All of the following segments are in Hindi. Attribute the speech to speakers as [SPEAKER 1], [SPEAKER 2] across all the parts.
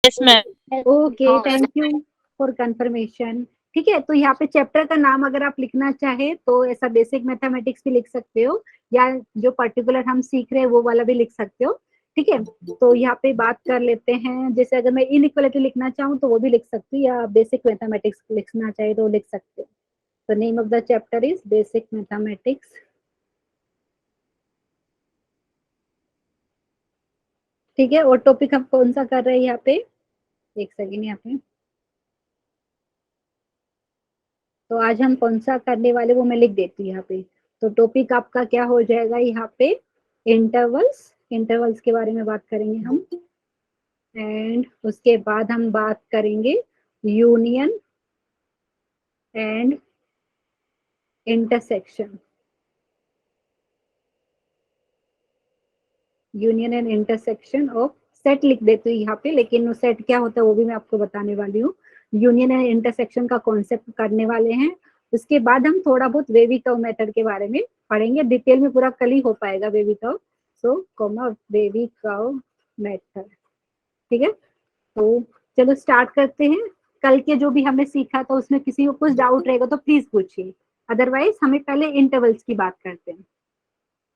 [SPEAKER 1] Yes ma'am.
[SPEAKER 2] Okay, thank you for confirmation. ठीक है, तो यहाँ पे चैप्टर का नाम अगर आप लिखना चाहे तो ऐसा बेसिक मैथमेटिक्स भी लिख सकते हो, या जो पर्टिकुलर हम सीख रहे हैं वो वाला भी लिख सकते हो। ठीक है, तो यहाँ पे बात कर लेते हैं, जैसे अगर मैं इनइक्वालिटी लिखना चाहूँ तो वो भी लिख सकती हूँ, या बेसिक मैथमेटिक्स लिखना चाहे तो लिख सकते हो। तो name of the chapter is basic mathematics. ठीक है, और टॉपिक हम कौन सा कर रहे हैं यहाँ पे, एक सेकेंड यहाँ पे। तो आज हम कौन सा करने वाले वो मैं लिख देती हूँ यहाँ पे। तो टॉपिक आपका क्या हो जाएगा यहाँ पे, इंटरवल्स। इंटरवल्स के बारे में बात करेंगे हम, एंड उसके बाद हम बात करेंगे union and intersection. Union and intersection of set लिख देती हूँ यहाँ पे, लेकिन वो सेट क्या होता है वो भी मैं आपको बताने वाली हूँ। यूनियन एंड इंटरसेक्शन का कॉन्सेप्ट करने वाले हैं। उसके बाद हम थोड़ा बहुत वेवी कर्व मेथड के बारे में पढ़ेंगे, डिटेल में पूरा कल ही हो पाएगा वेवी कर्व। सो कॉमा वेवी कर्व मेथड। ठीक है, तो चलो स्टार्ट करते हैं। कल के जो भी हमने सीखा था उसमें किसी को कुछ डाउट रहेगा तो प्लीज पूछिए, अदरवाइज हमें पहले इंटरवल्स की बात करते हैं।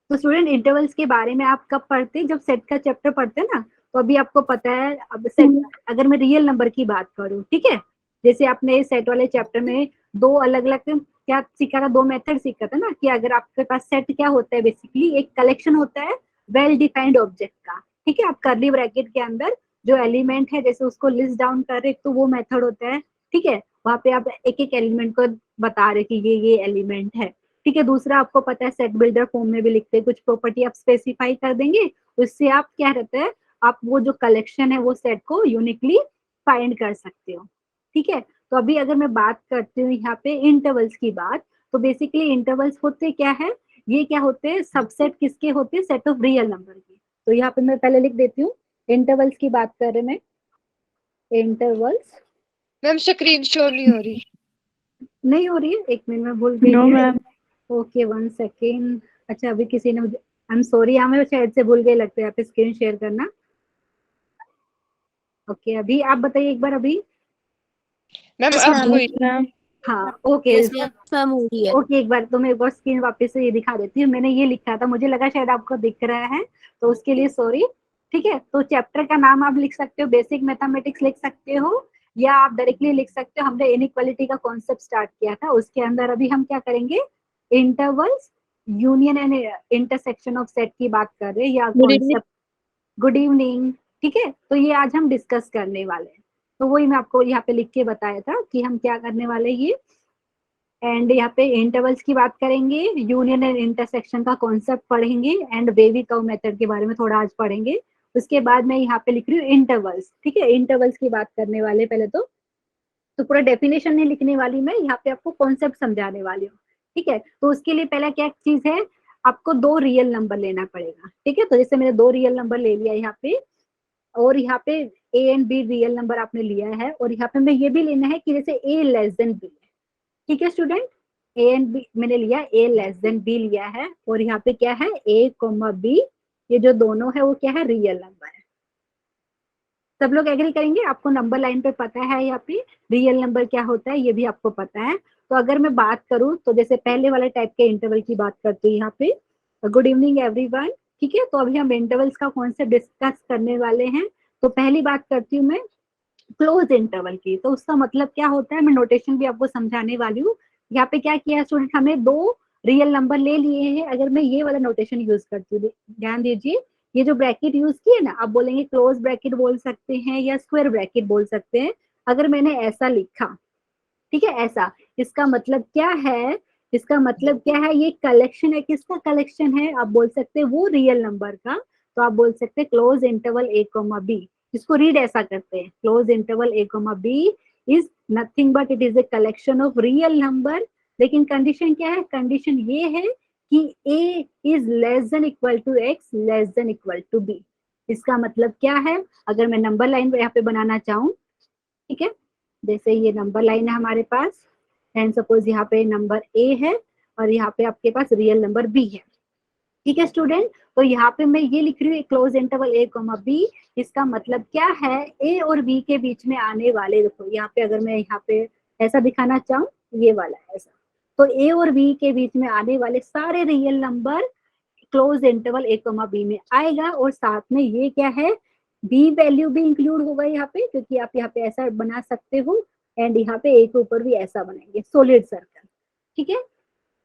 [SPEAKER 2] तो स्टूडेंट, इंटरवल्स के बारे में आप कब पढ़ते हैं, जब सेट का चैप्टर पढ़ते हैं ना, तो अभी आपको पता है। अब सेट, अगर मैं रियल नंबर की बात करूं, ठीक है, जैसे आपने सेट वाले चैप्टर में दो अलग अलग क्या सीखा था, दो मेथड सीखा था ना, कि अगर आपके पास सेट क्या होता है, बेसिकली एक कलेक्शन होता है वेल डिफाइंड ऑब्जेक्ट का। ठीक है, आप कर्ली ब्रैकेट के अंदर जो एलिमेंट है जैसे उसको लिस्ट डाउन कर रहे, तो वो मेथड होता है। ठीक है, वहां पे आप एक एक एलिमेंट को बता रहे कि ये एलिमेंट है। ठीक है, दूसरा आपको पता है सेट बिल्डर फॉर्म में भी लिखते हैं, कुछ प्रॉपर्टी आप स्पेसिफाई कर देंगे, उससे आप क्या रहता है, आप वो जो कलेक्शन है वो सेट को यूनिकली फाइंड कर सकते हो। ठीक है, तो अभी अगर मैं बात करती हूँ यहाँ पे इंटरवल्स की बात, तो बेसिकली इंटरवल्स होते क्या है, ये क्या होते हैं, सबसेट किसके होते हैं, सेट ऑफ रियल नंबर के। तो यहाँ पे मैं पहले लिख देती हूँ, इंटरवल्स की बात कर रहे मैं, इंटरवल्स।
[SPEAKER 3] मैम स्क्रीन शो नहीं हो रही।
[SPEAKER 2] नहीं हो रही है, एक मिनट में भूल गई।
[SPEAKER 1] No ma'am.
[SPEAKER 2] Okay, 1 second. अच्छा, अभी किसी ने मुझे, आई एम सॉरी, यहाँ मैं शायद से भूल गई लगता है यहाँ पे स्क्रीन शेयर करना। ओके, अभी आप बताइए एक बार अभी।
[SPEAKER 3] मैम अब हुई।
[SPEAKER 2] हाँ, ओके
[SPEAKER 1] मैम हो रही है।
[SPEAKER 2] ओके, एक बार तो मैं एक बार स्क्रीन वापस से ये दिखा देती हूँ। मैंने ये लिखा था, मुझे लगा शायद आपको दिख रहा है, तो उसके लिए सॉरी। ठीक है, तो चैप्टर का नाम आप लिख सकते हो बेसिक मैथमेटिक्स लिख सकते हो, या आप डायरेक्टली लिख सकते हो हमने इनइक्वालिटी का कॉन्सेप्ट स्टार्ट किया था, उसके अंदर अभी हम क्या करेंगे, intervals, union and intersection of set की बात कर रहे हैं, या कॉन्सेप्ट। Good evening. ठीक है, तो ये आज हम डिस्कस करने वाले हैं। तो वही मैं आपको यहाँ पे लिख के बताया था कि हम क्या करने वाले हैं ये। एंड यहाँ पे इंटरवल्स की बात करेंगे, यूनियन एंड इंटरसेक्शन का कॉन्सेप्ट पढ़ेंगे, एंड वेवी कर्व मेथड के बारे में थोड़ा आज पढ़ेंगे। उसके बाद मैं यहाँ पे लिख रही हूँ इंटरवल्स। ठीक है, इंटरवल्स की बात करने वाले पहले तो पूरा डेफिनेशन नहीं लिखने वाली मैं, यहाँ पे आपको कॉन्सेप्ट समझाने वाली हूँ। ठीक है, तो उसके लिए पहला क्या चीज है, आपको दो रियल नंबर लेना पड़ेगा। ठीक है, तो जैसे मैंने दो रियल नंबर ले लिया यहाँ पे, और यहाँ पे ए एंड बी रियल नंबर आपने लिया है, और यहाँ पे मैं ये भी लेना है कि जैसे ए लेस देन बी है। ठीक है स्टूडेंट, ए एंड बी मैंने लिया, ए लेस देन बी लिया है, और यहाँ पे क्या है, ए कोमा बी, ये जो दोनों है वो क्या है, रियल नंबर है। सब लोग एग्री करेंगे, आपको नंबर लाइन पे पता है यहाँ पे रियल नंबर क्या होता है, ये भी आपको पता है। तो अगर मैं बात करूं तो जैसे पहले वाले टाइप के इंटरवल की बात करती हूँ यहाँ पे, गुड इवनिंग एवरीवन। ठीक है, तो अभी हम इंटरवल्स का कॉन्सेप्ट डिस्कस करने वाले हैं। तो पहली बात करती हूँ मैं क्लोज इंटरवल की, तो उसका मतलब क्या होता है, मैं नोटेशन भी आपको समझाने वाली हूँ। यहाँ पे क्या किया स्टूडेंट, हमें दो रियल नंबर ले लिए हैं। अगर मैं ये वाला नोटेशन यूज करती हूँ, ध्यान दीजिए, ये जो ब्रैकेट यूज किए ना, आप बोलेंगे क्लोज ब्रैकेट बोल सकते हैं या स्क्वायर ब्रैकेट बोल सकते हैं। अगर मैंने ऐसा लिखा, ठीक है, ऐसा, इसका मतलब क्या है, इसका मतलब क्या है, ये कलेक्शन है, किसका कलेक्शन है, आप बोल सकते हैं वो रियल नंबर का। तो आप बोल सकते हैं close interval a comma b, इसको रीड ऐसा करते हैं, close interval a comma b is nothing but it is a collection of real number. लेकिन कंडीशन क्या है, कंडीशन ये है कि a is less than equal to x less than equal to b। इसका मतलब क्या है, अगर मैं नंबर लाइन यहाँ पे बनाना चाहूँ, ठीक है, जैसे ये नंबर लाइन है हमारे पास, एंड सपोज यहाँ पे नंबर ए है, और यहाँ पे आपके पास रियल नंबर बी है। ठीक है स्टूडेंट, तो यहाँ पे मैं ये लिख रही हूँ क्लोज इंटरवल ए कॉमा बी, इसका मतलब क्या है, ए और बी के बीच में आने वाले, देखो यहाँ पे अगर मैं यहाँ पे ऐसा दिखाना चाहूँ, ये वाला ऐसा, तो ए और बी के बीच में आने वाले सारे रियल नंबर क्लोज इंटरवल ए कॉमा बी में आएगा, और साथ में ये क्या है, बी वैल्यू भी इंक्लूड होगा यहाँ पे, क्योंकि आप यहाँ पे ऐसा बना सकते हो, एंड यहाँ पे ए के ऊपर भी ऐसा बनाएंगे सॉलिड सर्कल। ठीक है,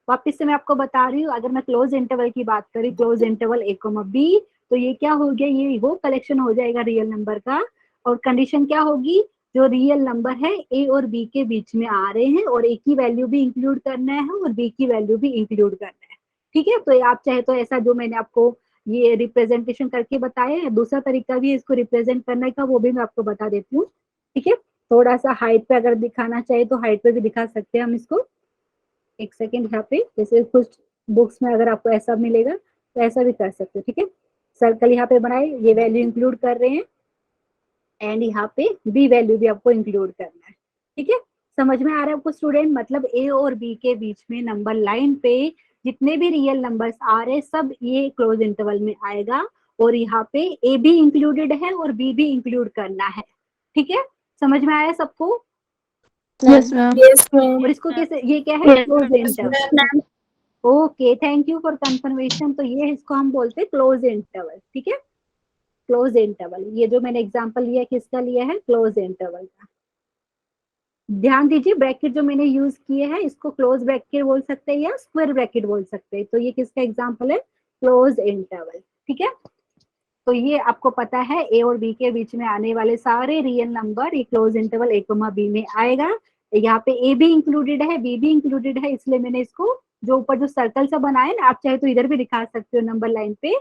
[SPEAKER 2] वापिस से मैं आपको बता रही हूँ, अगर मैं क्लोज इंटरवल की बात करी, क्लोज इंटरवल ए कॉमा बी, तो ये क्या हो गया, ये वो कलेक्शन हो जाएगा रियल नंबर का, और कंडीशन क्या होगी, जो रियल नंबर है ए और बी के बीच में आ रहे हैं, और ए की वैल्यू भी इंक्लूड करना है और बी की वैल्यू भी इंक्लूड करना है। ठीक है, तो आप चाहे तो ऐसा जो मैंने आपको ये रिप्रेजेंटेशन करके बताया है, दूसरा तरीका भी इसको रिप्रेजेंट करने का, वो भी मैं आपको बता देती हूँ। ठीक है, थोड़ा सा हाइट पे अगर दिखाना चाहे तो हाइट पे भी दिखा सकते हैं हम इसको। एक सेकेंड, यहाँ पे जैसे कुछ बुक्स में अगर आपको ऐसा मिलेगा तो ऐसा भी कर सकते हो। ठीक है, सर्कल यहाँ पे बनाए, ये वैल्यू इंक्लूड कर रहे हैं, एंड यहाँ पे बी वैल्यू भी आपको इंक्लूड करना है। ठीक है, समझ में आ रहा है आपको स्टूडेंट, मतलब ए और बी के बीच में नंबर लाइन पे जितने भी रियल नंबर्स आ रहे हैं सब ये क्लोज इंटरवल में आएगा, और यहाँ पे ए भी इंक्लूडेड है और बी भी इंक्लूड करना है। ठीक है, समझ में आया सबको?
[SPEAKER 1] Yes ma'am.
[SPEAKER 2] और इसको कैसे, ये क्या है, close interval. Okay, thank you for confirmation. तो ये इसको हम बोलते हैं क्लोज इंटरवल। ठीक है, क्लोज इंटरवल, ये जो मैंने एग्जांपल लिया किसका लिया है, क्लोज इंटरवल का। ध्यान दीजिए, ब्रैकेट जो मैंने यूज किए हैं इसको क्लोज ब्रैकेट बोल सकते हैं या स्क्वायर ब्रैकेट बोल सकते हैं। तो ये किसका एग्जांपल है, क्लोज इंटरवल। ठीक है, तो ये आपको पता है ए और बी के बीच में आने वाले सारे रियल नंबर ये क्लोज इंटरवल ए कॉमा बी में आएगा। यहाँ पे ए भी इंक्लूडेड है, बी भी इंक्लूडेड है, इसलिए मैंने इसको जो ऊपर जो सर्कल सा बनाया ना, आप चाहे तो इधर भी दिखा सकते हो नंबर लाइन पे,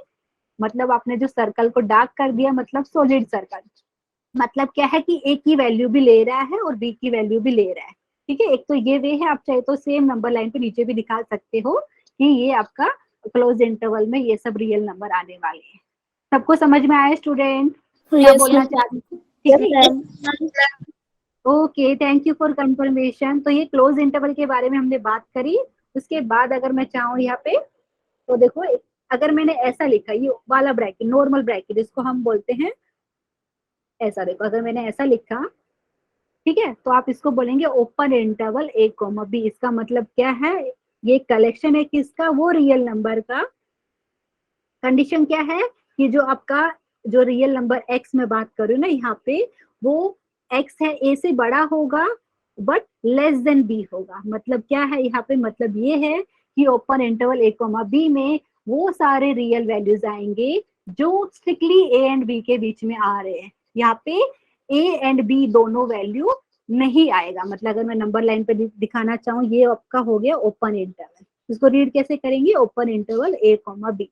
[SPEAKER 2] मतलब आपने जो सर्कल को डार्क कर दिया मतलब सॉलिड सर्कल, मतलब क्या है कि ए की वैल्यू भी ले रहा है और बी की वैल्यू भी ले रहा है। ठीक है, एक तो ये वे है, आप चाहे तो सेम नंबर लाइन पे नीचे भी दिखा सकते हो कि ये आपका क्लोज इंटरवल में ये सब रियल नंबर आने वाले हैं। सबको समझ में आया स्टूडेंट, क्या बोलना चाहती हूँ? ठीक है, okay, thank you for confirmation. तो ये क्लोज इंटरवल के बारे में हमने बात करी। उसके बाद अगर मैं चाहूँ यहाँ पे, तो देखो अगर मैंने ऐसा लिखा, ये वाला ब्रैकेट नॉर्मल ब्रैकेट इसको हम बोलते हैं ऐसा, देखो अगर मैंने ऐसा लिखा, ठीक है, तो आप इसको बोलेंगे ओपन इंटरवल ए कॉमा बी। इसका मतलब क्या है, ये कलेक्शन है किसका, वो रियल नंबर का। कंडीशन क्या है कि जो आपका जो रियल नंबर एक्स में बात करूँ ना यहाँ पे, वो एक्स है ए से बड़ा होगा बट लेस देन बी होगा। मतलब क्या है यहाँ पे, मतलब ये है कि ओपन इंटरवल ए कॉमा बी में वो सारे रियल वैल्यूज आएंगे जो स्ट्रिक्टली ए एंड बी के बीच में आ रहे हैं। यहाँ पे ए एंड बी दोनों वैल्यू नहीं आएगा। मतलब अगर मैं नंबर लाइन पे दिखाना चाहूँ, ये आपका हो गया ओपन इंटरवल। इसको रीड कैसे करेंगे, ओपन इंटरवल ए कॉमा बी।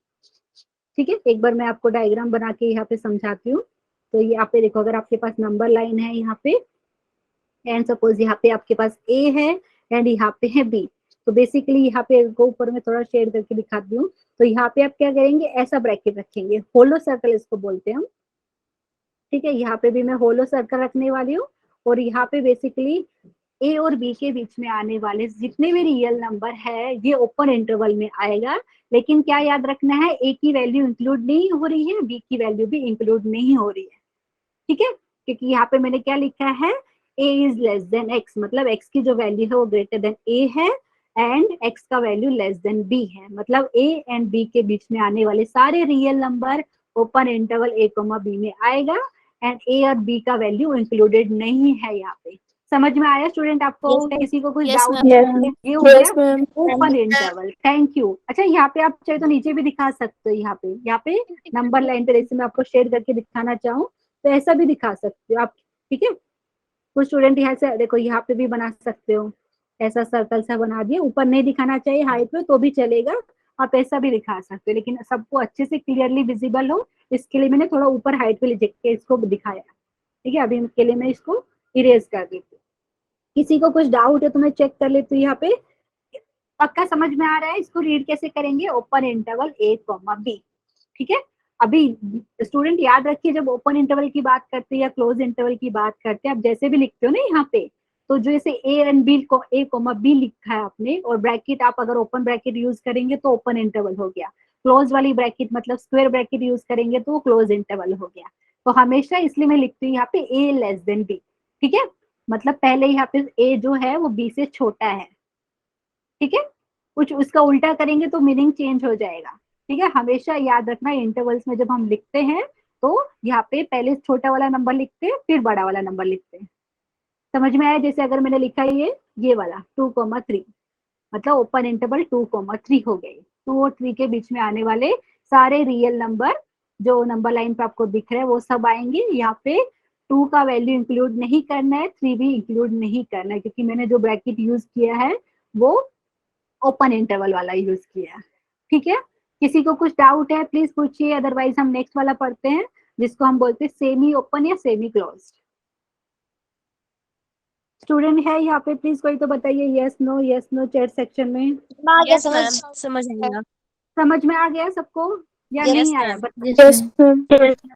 [SPEAKER 2] ठीक है, एक बार मैं आपको डायग्राम बना के यहाँ पे समझाती हूँ। तो ये आप पे देखो, अगर आपके पास नंबर लाइन है यहाँ पे, एंड सपोज यहाँ पे आपके पास ए है एंड यहाँ पे है बी, तो बेसिकली यहाँ पे को ऊपर में थोड़ा शेड करके दिखाती हूँ। तो यहाँ पे आप क्या करेंगे, ऐसा ब्रैकेट रखेंगे, होलो सर्कल इसको बोलते हैं हम। ठीक है, यहाँ पे भी मैं होलो सर्कल रखने वाली हूँ, और यहाँ पे बेसिकली ए और बी के बीच में आने वाले जितने भी रियल नंबर है ये ओपन इंटरवल में आएगा। लेकिन क्या याद रखना है, ए की वैल्यू इंक्लूड नहीं हो रही है, बी की वैल्यू भी इंक्लूड नहीं हो रही है। ठीक है, क्योंकि यहाँ पे मैंने क्या लिखा है, ए इज लेस देन एक्स, मतलब एक्स की जो वैल्यू है वो ग्रेटर देन ए है, एंड एक्स का वैल्यू लेस देन बी है। मतलब ए एंड बी के बीच में आने वाले सारे रियल नंबर ओपन इंटरवल ए कॉमा बी में आएगा, एंड ए और बी का वैल्यू इंक्लूडेड नहीं है यहाँ पे। समझ में आया स्टूडेंट आपको? किसी को कुछ डाउट? ये हो गया ओपन इंटरवल। Thank you. अच्छा, यहाँ पे आप चाहे तो नीचे भी दिखा सकते हो, यहाँ पे नंबर लाइन पे जैसे मैं आपको शेयर करके दिखाना चाहूँ तो ऐसा भी दिखा सकते हो आप। ठीक है, कुछ स्टूडेंट यहाँ से देखो, यहाँ पे भी बना सकते हो, ऐसा सर्कल सा बना दिया। ऊपर नहीं दिखाना चाहिए हाइट में तो भी चलेगा, आप ऐसा भी दिखा सकते हो, लेकिन सबको अच्छे से क्लियरली विजिबल हो इसके लिए मैंने थोड़ा ऊपर हाइट पे लिख के इसको दिखाया। ठीक है, अभी के लिए मैं इसको इरेज कर देती हूँ। किसी को कुछ डाउट है तो मैं चेक कर लेती हूँ। यहाँ पे पक्का समझ में आ रहा है? इसको रीड कैसे करेंगे, ओपन इंटरवल ए कॉमा बी। ठीक है, अभी स्टूडेंट याद रखिए, जब ओपन इंटरवल की बात करते हैं या क्लोज इंटरवल की बात करते हैं, आप जैसे भी लिखते हो ना यहाँ पे, तो जैसे ए एंड बी को ए कॉमा बी लिखा है आपने, और ब्रैकेट आप अगर ओपन ब्रैकेट यूज करेंगे तो ओपन इंटरवल हो गया। क्लोज वाली ब्रैकेट मतलब स्क्वायर ब्रैकेट यूज करेंगे तो वो क्लोज इंटरवल हो गया। तो हमेशा इसलिए मैं लिखती हूँ यहाँ पे a लेस देन b, ठीक है, मतलब पहले यहाँ पे a जो है वो b से छोटा है, ठीक है, कुछ उसका उल्टा करेंगे तो मीनिंग चेंज हो जाएगा, ठीक है। हमेशा याद रखना इंटरवल्स में जब हम लिखते हैं तो यहाँ पे पहले छोटा वाला नंबर लिखते हैं फिर बड़ा वाला नंबर लिखते हैं। समझ में आया? जैसे अगर मैंने लिखा ये वाला 2,3 मतलब ओपन इंटरवल 2,3 हो गई, 2 और 3 के बीच में आने वाले सारे रियल नंबर जो नंबर लाइन पे आपको दिख रहे हैं वो सब आएंगे। यहाँ पे 2 का वैल्यू इंक्लूड नहीं करना है, 3 भी इंक्लूड नहीं करना है, क्योंकि मैंने जो ब्रैकेट यूज किया है वो ओपन इंटरवल वाला यूज किया है, ठीक है। किसी को कुछ डाउट है प्लीज पूछिए, अदरवाइज हम नेक्स्ट वाला पढ़ते हैं जिसको हम बोलते हैं सेमी ओपन या सेमी क्लोज्ड। स्टूडेंट है यहाँ पे प्लीज कोई तो बताइए, यस नो चैट सेक्शन में।
[SPEAKER 1] यस मैम, समझ आएगा।
[SPEAKER 2] समझ में आ गया सबको या
[SPEAKER 1] Yes,
[SPEAKER 2] नहीं आया?
[SPEAKER 1] ma'am.
[SPEAKER 3] Yes, ma'am.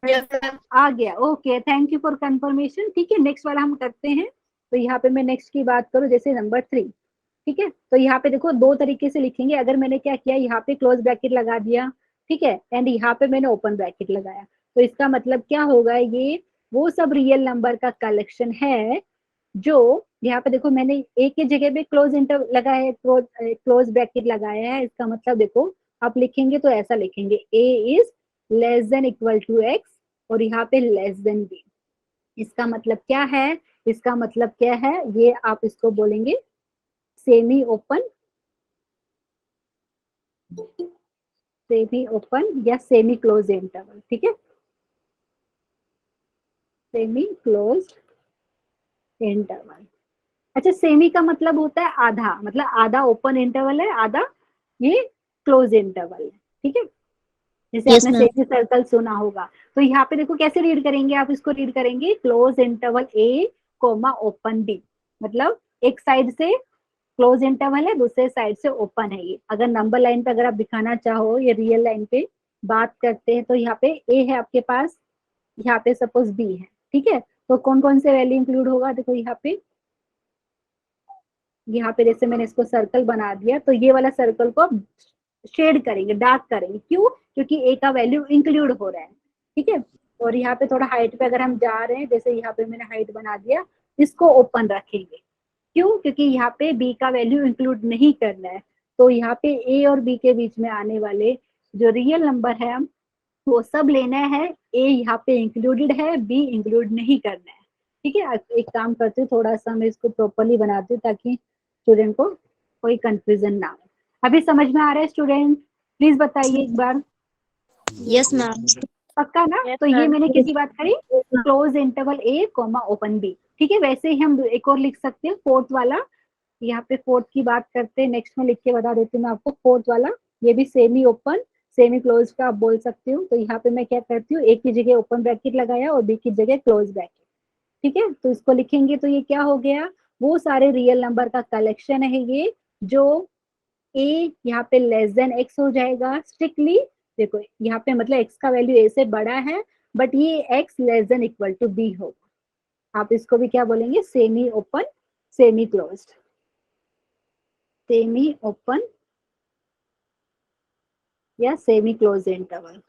[SPEAKER 3] Yes, ma'am.
[SPEAKER 2] आ गया, okay, thank you for confirmation. ठीक है, नेक्स्ट वाला हम करते हैं। तो यहाँ पे मैं नेक्स्ट की बात करूँ, जैसे नंबर 3, ठीक है, तो यहाँ पे देखो दो तरीके से लिखेंगे। अगर मैंने क्या किया, यहाँ पे क्लोज ब्रैकेट लगा दिया, ठीक है, एंड यहाँ पे मैंने ओपन ब्रैकेट लगाया, तो इसका मतलब क्या होगा, ये वो सब रियल नंबर का कलेक्शन है जो यहाँ पे देखो मैंने एक ही जगह पे क्लोज इंटर लगाया है, क्लोज ब्रैकेट लगाया है। इसका मतलब देखो आप लिखेंगे तो ऐसा लिखेंगे, a is less than equal to x और यहाँ पे लेस देन b। इसका मतलब क्या है, इसका मतलब क्या है, ये आप इसको बोलेंगे सेमी ओपन या सेमी क्लोज इंटरवल, ठीक है, सेमी क्लोज इंटरवल। अच्छा, सेमी का मतलब होता है आधा, मतलब आधा ओपन इंटरवल है, आधा ये क्लोज इंटरवल है, ठीक है। जैसे
[SPEAKER 1] Yes,
[SPEAKER 2] आपने
[SPEAKER 1] ma'am.
[SPEAKER 2] सेमी सर्कल सुना होगा, तो यहाँ पे देखो कैसे रीड करेंगे, आप इसको रीड करेंगे close interval a coma open B, मतलब एक साइड से क्लोज इंटरवल है, दूसरे साइड से ओपन है। ये अगर नंबर लाइन पे अगर आप दिखाना चाहो, ये रियल लाइन पे बात करते हैं, तो यहाँ पे ए है आपके पास, यहाँ पे सपोज बी है, ठीक है, तो कौन कौन से वैल्यू इंक्लूड होगा, देखो यहाँ पे जैसे मैंने इसको सर्कल बना दिया, तो ये वाला सर्कल को शेड करेंगे, डार्क करेंगे, क्यों, क्योंकि ए का वैल्यू इंक्लूड हो रहा है, ठीक है। और यहाँ पे थोड़ा हाइट पे अगर हम जा रहे हैं, जैसे यहाँ पे मैंने हाइट बना दिया, इसको ओपन रखेंगे, क्यों, क्योंकि यहाँ पे बी का वैल्यू इंक्लूड नहीं करना है। तो यहाँ पे ए और बी के बीच में आने वाले जो रियल नंबर है वो सब लेना है, ए यहाँ पे इंक्लूडेड है, बी इंक्लूड नहीं करना है, ठीक है। एक काम करती हूँ, थोड़ा सा मैं इसको प्रॉपरली बनाती हूँ ताकि स्टूडेंट को कोई कंफ्यूजन ना हो। अभी समझ में आ रहा है स्टूडेंट? प्लीज बताइए एक बार।
[SPEAKER 1] Yes, ma'am.
[SPEAKER 2] पक्का ना?
[SPEAKER 1] Yes,
[SPEAKER 2] तो ये
[SPEAKER 1] ma'am.
[SPEAKER 2] मैंने किसकी बात करी, close interval a coma open B, ठीक है। वैसे ही हम एक और लिख सकते हैं, फोर्थ वाला, यहाँ पे फोर्थ की बात करते हैं, नेक्स्ट में लिख के बता देती हूँ मैं आपको। फोर्थ वाला ये भी सेमी ओपन सेमी क्लोज का आप बोल सकते हो। तो यहाँ पे मैं क्या करती हूँ, एक की जगह ओपन ब्रैकेट लगाया और बी की जगह क्लोज ब्रैकेट, ठीक है। तो इसको लिखेंगे तो ये क्या हो गया, वो सारे रियल नंबर का कलेक्शन है ये, जो ए यहाँ पे लेस देन एक्स हो जाएगा स्ट्रिक्टली। देखो यहाँ पे मतलब एक्स का वैल्यू ए से बड़ा है, बट ये x less than equal to b होगा। आप इसको भी क्या बोलेंगे, semi open semi closed, semi open या सेमी क्लोज इंटरवल।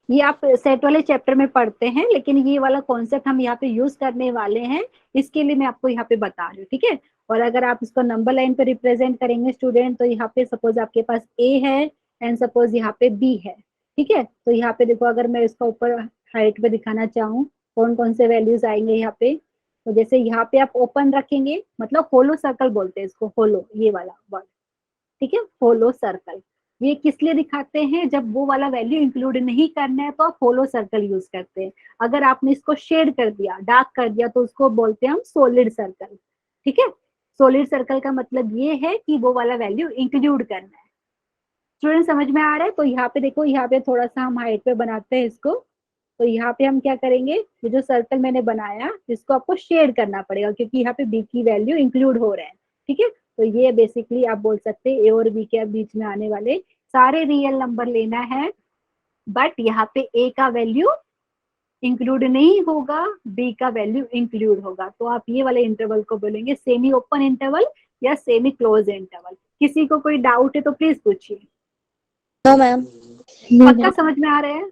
[SPEAKER 2] ये आप सेट वाले चैप्टर में पढ़ते हैं, लेकिन ये वाला कॉन्सेप्ट हम यहाँ पे यूज करने वाले हैं, इसके लिए मैं आपको यहाँ पे बता रही हूँ, ठीक है। और अगर आप इसको नंबर लाइन पे रिप्रेजेंट करेंगे स्टूडेंट, तो यहाँ पे सपोज आपके पास ए है एंड सपोज यहाँ पे बी है, ठीक है। तो यहाँ पे देखो, अगर मैं इसका ऊपर हाइट पे दिखाना चाहूँ कौन कौन से वैल्यूज आएंगे यहाँ पे, तो जैसे यहाँ पे आप ओपन रखेंगे, मतलब होलो सर्कल बोलते हैं इसको, होलो, ये वाला वर्ड, ठीक है, होलो सर्कल। ये किस लिए दिखाते हैं, जब वो वाला वैल्यू इंक्लूड नहीं करना है तो आप होलो सर्कल यूज करते हैं। अगर आपने इसको शेड कर दिया, डार्क कर दिया, तो उसको बोलते हैं हम सॉलिड सर्कल, ठीक है। सॉलिड सर्कल का मतलब ये है कि वो वाला वैल्यू इंक्लूड करना है। स्टूडेंट समझ में आ रहा है? तो यहाँ पे देखो, यहाँ पे थोड़ा सा हम हाइट पे बनाते हैं इसको। तो यहाँ पे हम क्या करेंगे, ये जो सर्कल मैंने बनाया इसको आपको शेड करना पड़ेगा, क्योंकि यहाँ पे बी की वैल्यू इंक्लूड हो रहा है, ठीक है। तो ये बेसिकली आप बोल सकते हैं ए और बी के बीच में आने वाले सारे रियल नंबर लेना है, बट यहाँ पे ए का वैल्यू इंक्लूड नहीं होगा, बी का वैल्यू इंक्लूड होगा। तो आप ये वाले इंटरवल को बोलेंगे सेमी ओपन इंटरवल या सेमी क्लोज इंटरवल? किसी को कोई डाउट है तो प्लीज पूछिए।
[SPEAKER 1] No ma'am.
[SPEAKER 2] पक्का समझ में आ रहा है?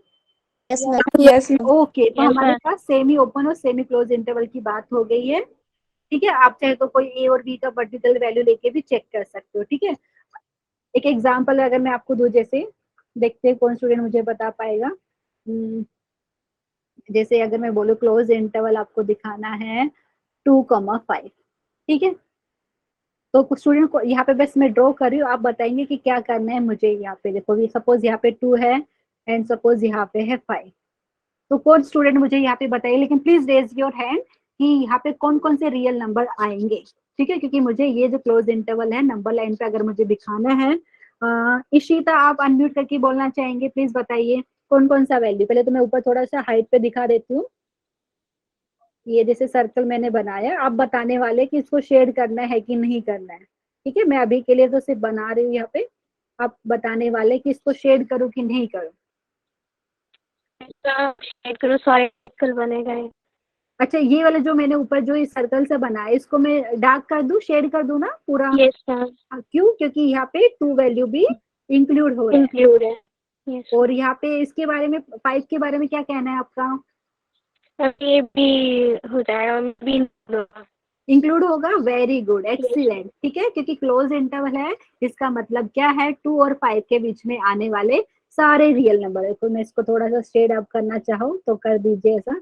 [SPEAKER 1] Yes ma'am.
[SPEAKER 3] Yes, ma'am.
[SPEAKER 2] Okay, तो
[SPEAKER 1] Yes,
[SPEAKER 2] हमारे
[SPEAKER 1] ma'am.
[SPEAKER 2] पास सेमी ओपन और सेमी क्लोज इंटरवल की बात हो गई है। ठीक है, आप चाहे तो कोई ए और बी का पर्टिकुलर वैल्यू लेके भी चेक कर सकते हो। ठीक है, एक एग्जांपल अगर मैं आपको दूं, जैसे देखते हैं कौन स्टूडेंट मुझे बता पाएगा। जैसे अगर मैं बोलूँ क्लोज इंटरवल आपको दिखाना है 2,5, ठीक है, तो कुछ स्टूडेंट को यहाँ पे बस मैं ड्रॉ कर रही हूँ, आप बताएंगे कि क्या करना है मुझे। यहाँ पे देखो, सपोज यहाँ पे 2 है एंड सपोज यहाँ पे है 5, तो कौन स्टूडेंट मुझे यहाँ पे बताइए, लेकिन प्लीज रेज योर हैंड कि यहाँ पे कौन कौन से रियल नंबर आएंगे। ठीक है, क्योंकि मुझे ये जो क्लोज इंटरवल है नंबर लाइन पे अगर मुझे दिखाना है। इशिता, आप अनम्यूट करके बोलना चाहेंगे, प्लीज बताइए कौन कौन सा वैल्यू। पहले तो मैं ऊपर थोड़ा सा हाइट पे दिखा देती हूँ। ये जैसे सर्कल मैंने बनाया, आप बताने वाले कि इसको शेड करना है कि नहीं करना है। ठीक है, मैं अभी के लिए तो सिर्फ बना रही हूँ यहाँ पे, आप बताने वाले कि इसको शेड करूँ कि नहीं करूँ।
[SPEAKER 3] शेड करो, सारे सर्कल बनेगा ये।
[SPEAKER 2] अच्छा, ये वाला जो मैंने ऊपर जो इस सर्कल से बनाया, इसको मैं डार्क कर दूं, शेड कर दूं ना पूरा?
[SPEAKER 3] Yes, ma'am.
[SPEAKER 2] क्यों? क्योंकि यहाँ पे 2 वैल्यू भी इंक्लूड हो रहा है।
[SPEAKER 3] Include है। Yes.
[SPEAKER 2] और यहाँ पे इसके बारे में 5 के बारे में क्या कहना है आपका?
[SPEAKER 3] अब ये भी हो जाएगा, भी include होगा।
[SPEAKER 2] इंक्लूड होगा, वेरी गुड,
[SPEAKER 3] Yes.
[SPEAKER 2] एक्सीलेंट। ठीक है, क्योंकि क्लोज इंटरवल है, इसका मतलब क्या है, 2 और 5 के बीच में आने वाले सारे रियल नंबर है। तो मैं इसको थोड़ा सा शेड अप करना चाहूँ तो कर दीजिए ऐसा।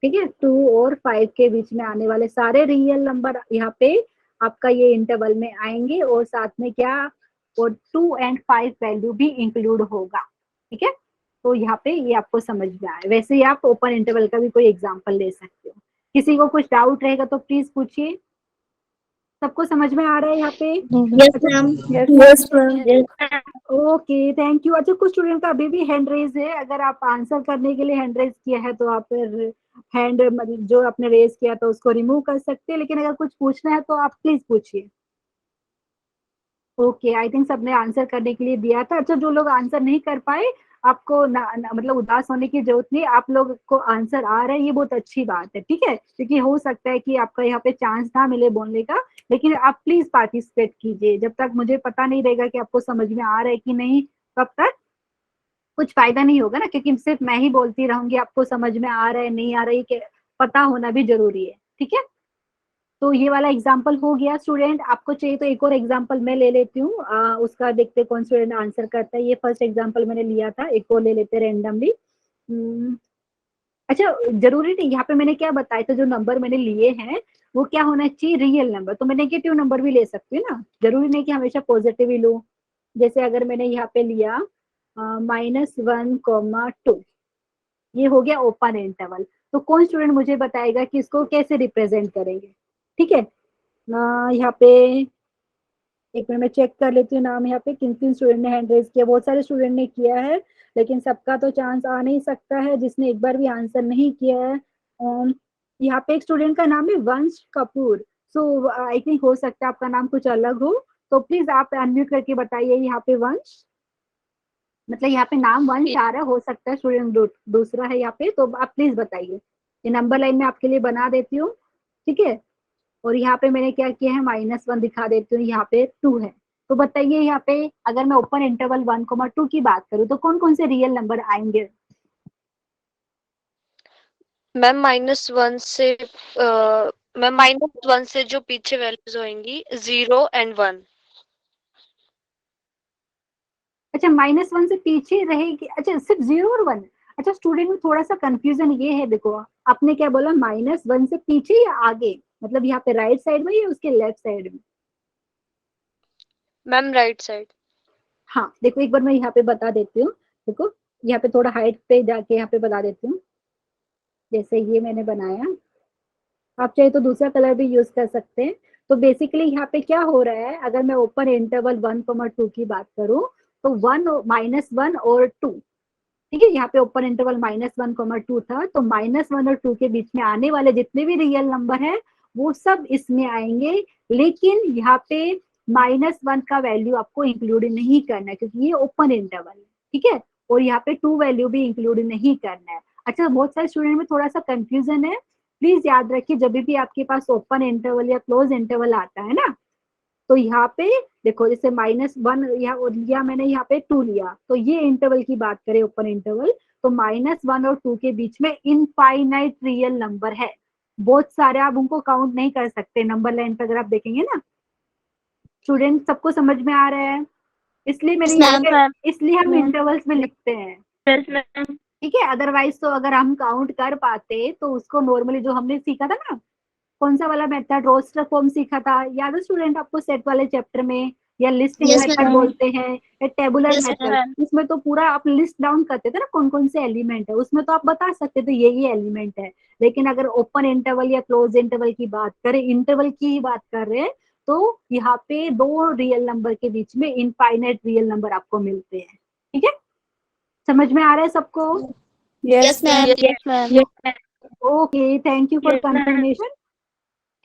[SPEAKER 2] ठीक है, 2 और 5 के बीच में आने वाले सारे रियल नंबर यहाँ पे आपका ये इंटरवल में आएंगे, और साथ में क्या, और 2 एंड 5 वैल्यू भी इंक्लूड होगा। ठीक है, तो यहाँ पे ये आपको समझ में आए। वैसे ही आप ओपन इंटरवल का भी कोई एग्जांपल ले सकते हो। किसी को कुछ डाउट रहेगा तो प्लीज पूछिए। सबको समझ में आ रहा है यहाँ पे?
[SPEAKER 1] Yes ma'am.
[SPEAKER 3] Yes, ma'am.
[SPEAKER 1] Yes.
[SPEAKER 2] Okay, thank you. अच्छा, कुछ स्टूडेंट का अभी भी हैंड रेज है, अगर आप आंसर करने के लिए हैंड रेज किया है तो आप फिर हैंड मतलब जो आपने रेज किया तो उसको रिमूव कर सकते हैं, लेकिन अगर कुछ पूछना है तो आप प्लीज पूछिए। ओके, आई थिंक सबने आंसर करने के लिए दिया था। अच्छा, जो लोग आंसर नहीं कर पाए, आपको मतलब उदास होने की जरूरत नहीं, आप लोग को आंसर आ रहा है, ये बहुत अच्छी बात है। ठीक है, क्योंकि हो सकता है कि आपका यहाँ पे चांस ना मिले बोलने का, लेकिन आप प्लीज पार्टिसिपेट कीजिए। जब तक मुझे पता नहीं रहेगा कि आपको समझ में आ रहा है कि नहीं, तब तक कुछ फायदा नहीं होगा ना, क्योंकि सिर्फ मैं ही बोलती रहूंगी आपको समझ में आ रहा है नहीं आ रहा है, पता होना भी जरूरी है। ठीक है, तो ये वाला एग्जाम्पल हो गया। स्टूडेंट, आपको चाहिए तो एक और एग्जाम्पल मैं ले लेती हूँ, उसका देखते कौन स्टूडेंट आंसर करता है। ये फर्स्ट एग्जाम्पल मैंने लिया था, एक और ले लेते रेंडमली। अच्छा, जरूरी नहीं, यहाँ पे मैंने क्या बताया था, जो नंबर मैंने लिए हैं वो क्या होना चाहिए, रियल नंबर। तो मैं नेगेटिव नंबर भी ले सकती हूँ ना, जरूरी नहीं कि हमेशा पॉजिटिव ही लूँ। जैसे अगर मैंने यहाँ पे लिया -1,2, ये हो गया ओपन इंटरवल। तो कौन स्टूडेंट मुझे बताएगा कि इसको कैसे रिप्रेजेंट करेंगे? ठीक है, यहाँ पे एक मिनट मैं चेक कर लेती हूँ नाम, यहाँ पे किन किन स्टूडेंट ने हैंड रेज किया। बहुत सारे स्टूडेंट ने किया है, लेकिन सबका तो चांस आ नहीं सकता है जिसने एक बार भी आंसर नहीं किया है। यहाँ पे एक स्टूडेंट का नाम है वंश कपूर। सो आई थिंक हो सकता है आपका नाम कुछ अलग हो, तो प्लीज आप अनम्यूट करके बताइए। यहाँ पे वंश, मतलब यहाँ पे नाम वंश आ रहा है, हो सकता है स्टूडेंट दूसरा है यहाँ पे, तो आप प्लीज बताइए। ये नंबर लाइन में आपके लिए बना देती हूँ। ठीक है, और यहाँ पे मैंने क्या किया है, -1 दिखा देती हूँ, यहाँ पे 2 है। तो बताइए यहाँ पे अगर मैं ओपन इंटरवल 1,2 की बात करूँ तो कौन कौन से रियल नंबर आएंगे?
[SPEAKER 4] मैम -1 से जो पीछे वैल्यूज होंगी 0 एंड 1।
[SPEAKER 2] अच्छा, -1 से पीछे रहेगी, अच्छा सिर्फ 0 और 1। अच्छा, स्टूडेंट में थोड़ा सा कंफ्यूजन ये है, देखो आपने क्या बोला, -1 से पीछे या आगे, मतलब यहाँ पे राइट साइड में या उसके लेफ्ट साइड में?
[SPEAKER 4] Ma'am right side.
[SPEAKER 2] हाँ, देखो एक बार मैं यहाँ पे बता देती हूँ। देखो यहाँ पे थोड़ा हाइट पे जाके यहाँ पे बता देती हूँ। जैसे ये मैंने बनाया, आप चाहे तो दूसरा कलर भी यूज कर सकते हैं। तो बेसिकली यहाँ पे क्या हो रहा है, अगर मैं ओपन इंटरवल 1,2 की बात करूँ तो -1 और 2, ठीक है, यहाँ पे ओपन इंटरवल -1,2 था, तो -1 और 2 के बीच में आने वाले जितने भी रियल नंबर है वो सब इसमें आएंगे। लेकिन यहाँ पे -1 का वैल्यू आपको इंक्लूड नहीं करना है, क्योंकि ये ओपन इंटरवल है। ठीक है, और यहाँ पे 2 वैल्यू भी इंक्लूड नहीं करना है। अच्छा, बहुत सारे स्टूडेंट में थोड़ा सा कंफ्यूजन है, प्लीज याद रखिए जब भी आपके पास ओपन इंटरवल या क्लोज इंटरवल आता है ना, तो यहाँ पे देखो जैसे -1 या मैंने यहाँ पे 2 लिया, तो ये इंटरवल की बात करें ओपन इंटरवल, तो -1 और 2 के बीच में इनफाइनाइट रियल नंबर है, बहुत सारे, आप उनको काउंट नहीं कर सकते। नंबर लाइन पे अगर आप देखेंगे ना, स्टूडेंट सबको समझ में आ रहा है, इसलिए मैंने
[SPEAKER 1] Yes,
[SPEAKER 2] यहाँ
[SPEAKER 1] ma'am.
[SPEAKER 2] पे, इसलिए हम
[SPEAKER 3] Ma'am.
[SPEAKER 2] इंटरवल्स में लिखते हैं,
[SPEAKER 3] Yes, ma'am.
[SPEAKER 2] ठीक है। अदरवाइज तो अगर हम काउंट कर पाते तो उसको नॉर्मली जो हमने सीखा था ना, कौन सा वाला मेथड, रोस्टर फॉर्म सीखा था, याद है स्टूडेंट आपको सेट वाले चैप्टर में, या लिस्टिंग
[SPEAKER 1] Yes,
[SPEAKER 2] मेथड
[SPEAKER 1] ma'am.
[SPEAKER 2] बोलते हैं, या टेबुलर
[SPEAKER 1] Yes,
[SPEAKER 2] मेथड,
[SPEAKER 3] ma'am.
[SPEAKER 2] इसमें तो पूरा आप लिस्ट डाउन करते थे ना कौन कौन से एलिमेंट है, उसमें तो आप बता सकते थे ये एलिमेंट है। लेकिन अगर ओपन इंटरवल या क्लोज इंटरवल की बात करें, इंटरवल की ही बात कर रहे हैं, तो यहाँ पे दो रियल नंबर के बीच में इनफाइनाइट रियल नंबर आपको मिलते हैं, ठीक है। समझ में आ रहा है सबको?
[SPEAKER 1] Yes, ma'am.
[SPEAKER 3] Yes, ma'am.
[SPEAKER 4] Yes, ma'am.
[SPEAKER 2] Okay, thank you for
[SPEAKER 3] Yes, ma'am.
[SPEAKER 2] Confirmation,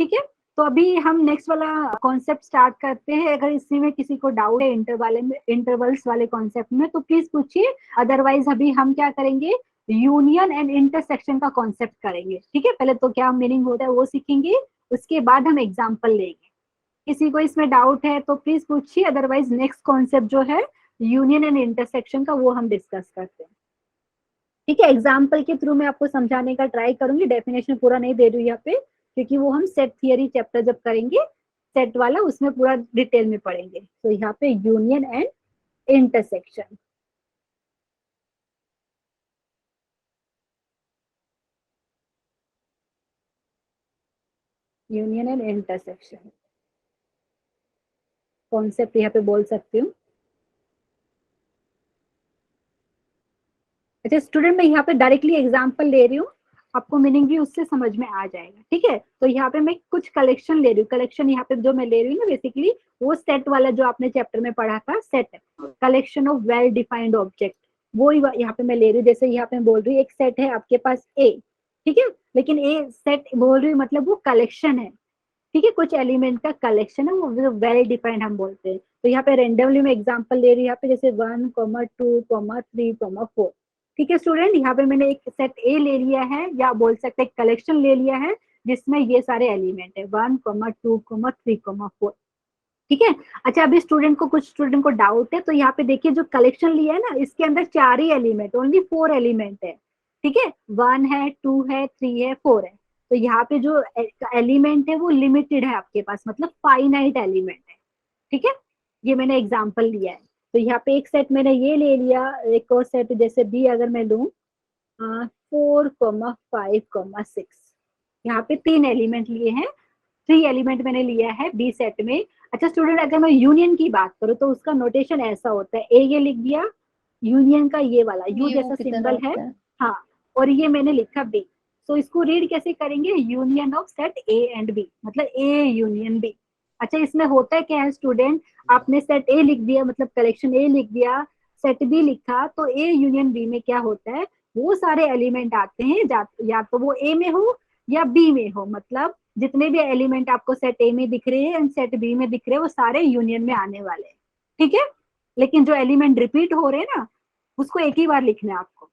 [SPEAKER 2] ठीक है। तो अभी हम नेक्स्ट वाला कॉन्सेप्ट स्टार्ट करते हैं। अगर इसी में किसी को डाउट है इंटरवल्स वाले कॉन्सेप्ट में, तो प्लीज पूछिए, अदरवाइज अभी हम क्या करेंगे, यूनियन एंड इंटरसेक्शन का कॉन्सेप्ट करेंगे, ठीक है। पहले तो क्या मीनिंग होता है वो सीखेंगे, उसके बाद हम एग्जाम्पल लेंगे। किसी को इसमें डाउट है तो प्लीज पूछिए, अदरवाइज नेक्स्ट कॉन्सेप्ट जो है यूनियन एंड इंटरसेक्शन का, वो हम डिस्कस करते हैं, ठीक है। एग्जाम्पल के थ्रू मैं आपको समझाने का ट्राई करूंगी, डेफिनेशन पूरा नहीं दे रही यहाँ पे, क्योंकि वो हम सेट थियरी चैप्टर जब करेंगे सेट वाला, उसमें पूरा डिटेल में पढ़ेंगे। तो यहाँ पे union and intersection, union and intersection concept यहाँ पे बोल सकती हूँ। अच्छा स्टूडेंट, मैं यहाँ पे डायरेक्टली एग्जाम्पल ले रही हूँ, आपको मीनिंग भी उससे समझ में आ जाएगा, ठीक है। तो यहाँ पे मैं कुछ कलेक्शन ले रही हूँ, कलेक्शन यहाँ पे जो मैं ले रही हूँ ना, बेसिकली वो सेट वाला जो आपने चैप्टर में पढ़ा था, set collection of well defined object, वो यहाँ पे मैं ले रही हूँ। जैसे यहाँ पे बोल रही हूँ एक सेट है आपके पास ए, ठीक है, लेकिन ए सेट बोल रही हूँ मतलब वो कलेक्शन है, ठीक है, कुछ एलिमेंट का कलेक्शन है, वो वेल डिफाइंड हम बोलते हैं। तो यहाँ पे रेंडमली मैं एग्जांपल ले रही हूँ, यहाँ पे जैसे 1, 2, 3, 4, ठीक है स्टूडेंट। यहाँ पे मैंने एक सेट ए ले लिया है, या बोल सकते हैं कलेक्शन ले लिया है, जिसमें ये सारे एलिमेंट है 1, 2, 3, 4, ठीक है। अच्छा अभी कुछ स्टूडेंट को डाउट है, तो यहाँ पे देखिए जो कलेक्शन लिया है ना, इसके अंदर 4 ही एलिमेंट, ओनली 4 एलिमेंट है, ठीक है, 1 है, 2 है, 3 है, 4 है। तो यहाँ पे जो एलिमेंट है वो लिमिटेड है आपके पास, मतलब फाइनाइट एलिमेंट है, ठीक है। ये मैंने एग्जाम्पल लिया है। तो यहाँ पे एक सेट मैंने ये ले लिया, एक और सेट जैसे बी अगर मैं लूँ 4, 5, 6, यहाँ पे 3 एलिमेंट लिए हैं, 3 एलिमेंट मैंने लिया है बी सेट में। अच्छा स्टूडेंट, अगर मैं यूनियन की बात करूँ तो उसका नोटेशन ऐसा होता है, ए ये लिख दिया, यूनियन का ये वाला यू जैसा सिंबल है, हाँ, और ये मैंने लिखा बी। तो इसको रीड कैसे करेंगे, union of set a and b, मतलब ए यूनियन बी। अच्छा इसमें होता है क्या है स्टूडेंट, आपने सेट ए लिख दिया, मतलब कलेक्शन ए लिख दिया, सेट बी लिखा, तो ए यूनियन बी में क्या होता है, वो सारे एलिमेंट आते हैं, या तो वो ए में हो या बी में हो, मतलब जितने भी एलिमेंट आपको सेट ए में दिख रहे हैं एंड सेट बी में दिख रहे हैं, वो सारे यूनियन में आने वाले हैं, ठीक है। लेकिन जो एलिमेंट रिपीट हो रहे हैं ना, उसको एक ही बार लिखना है आपको,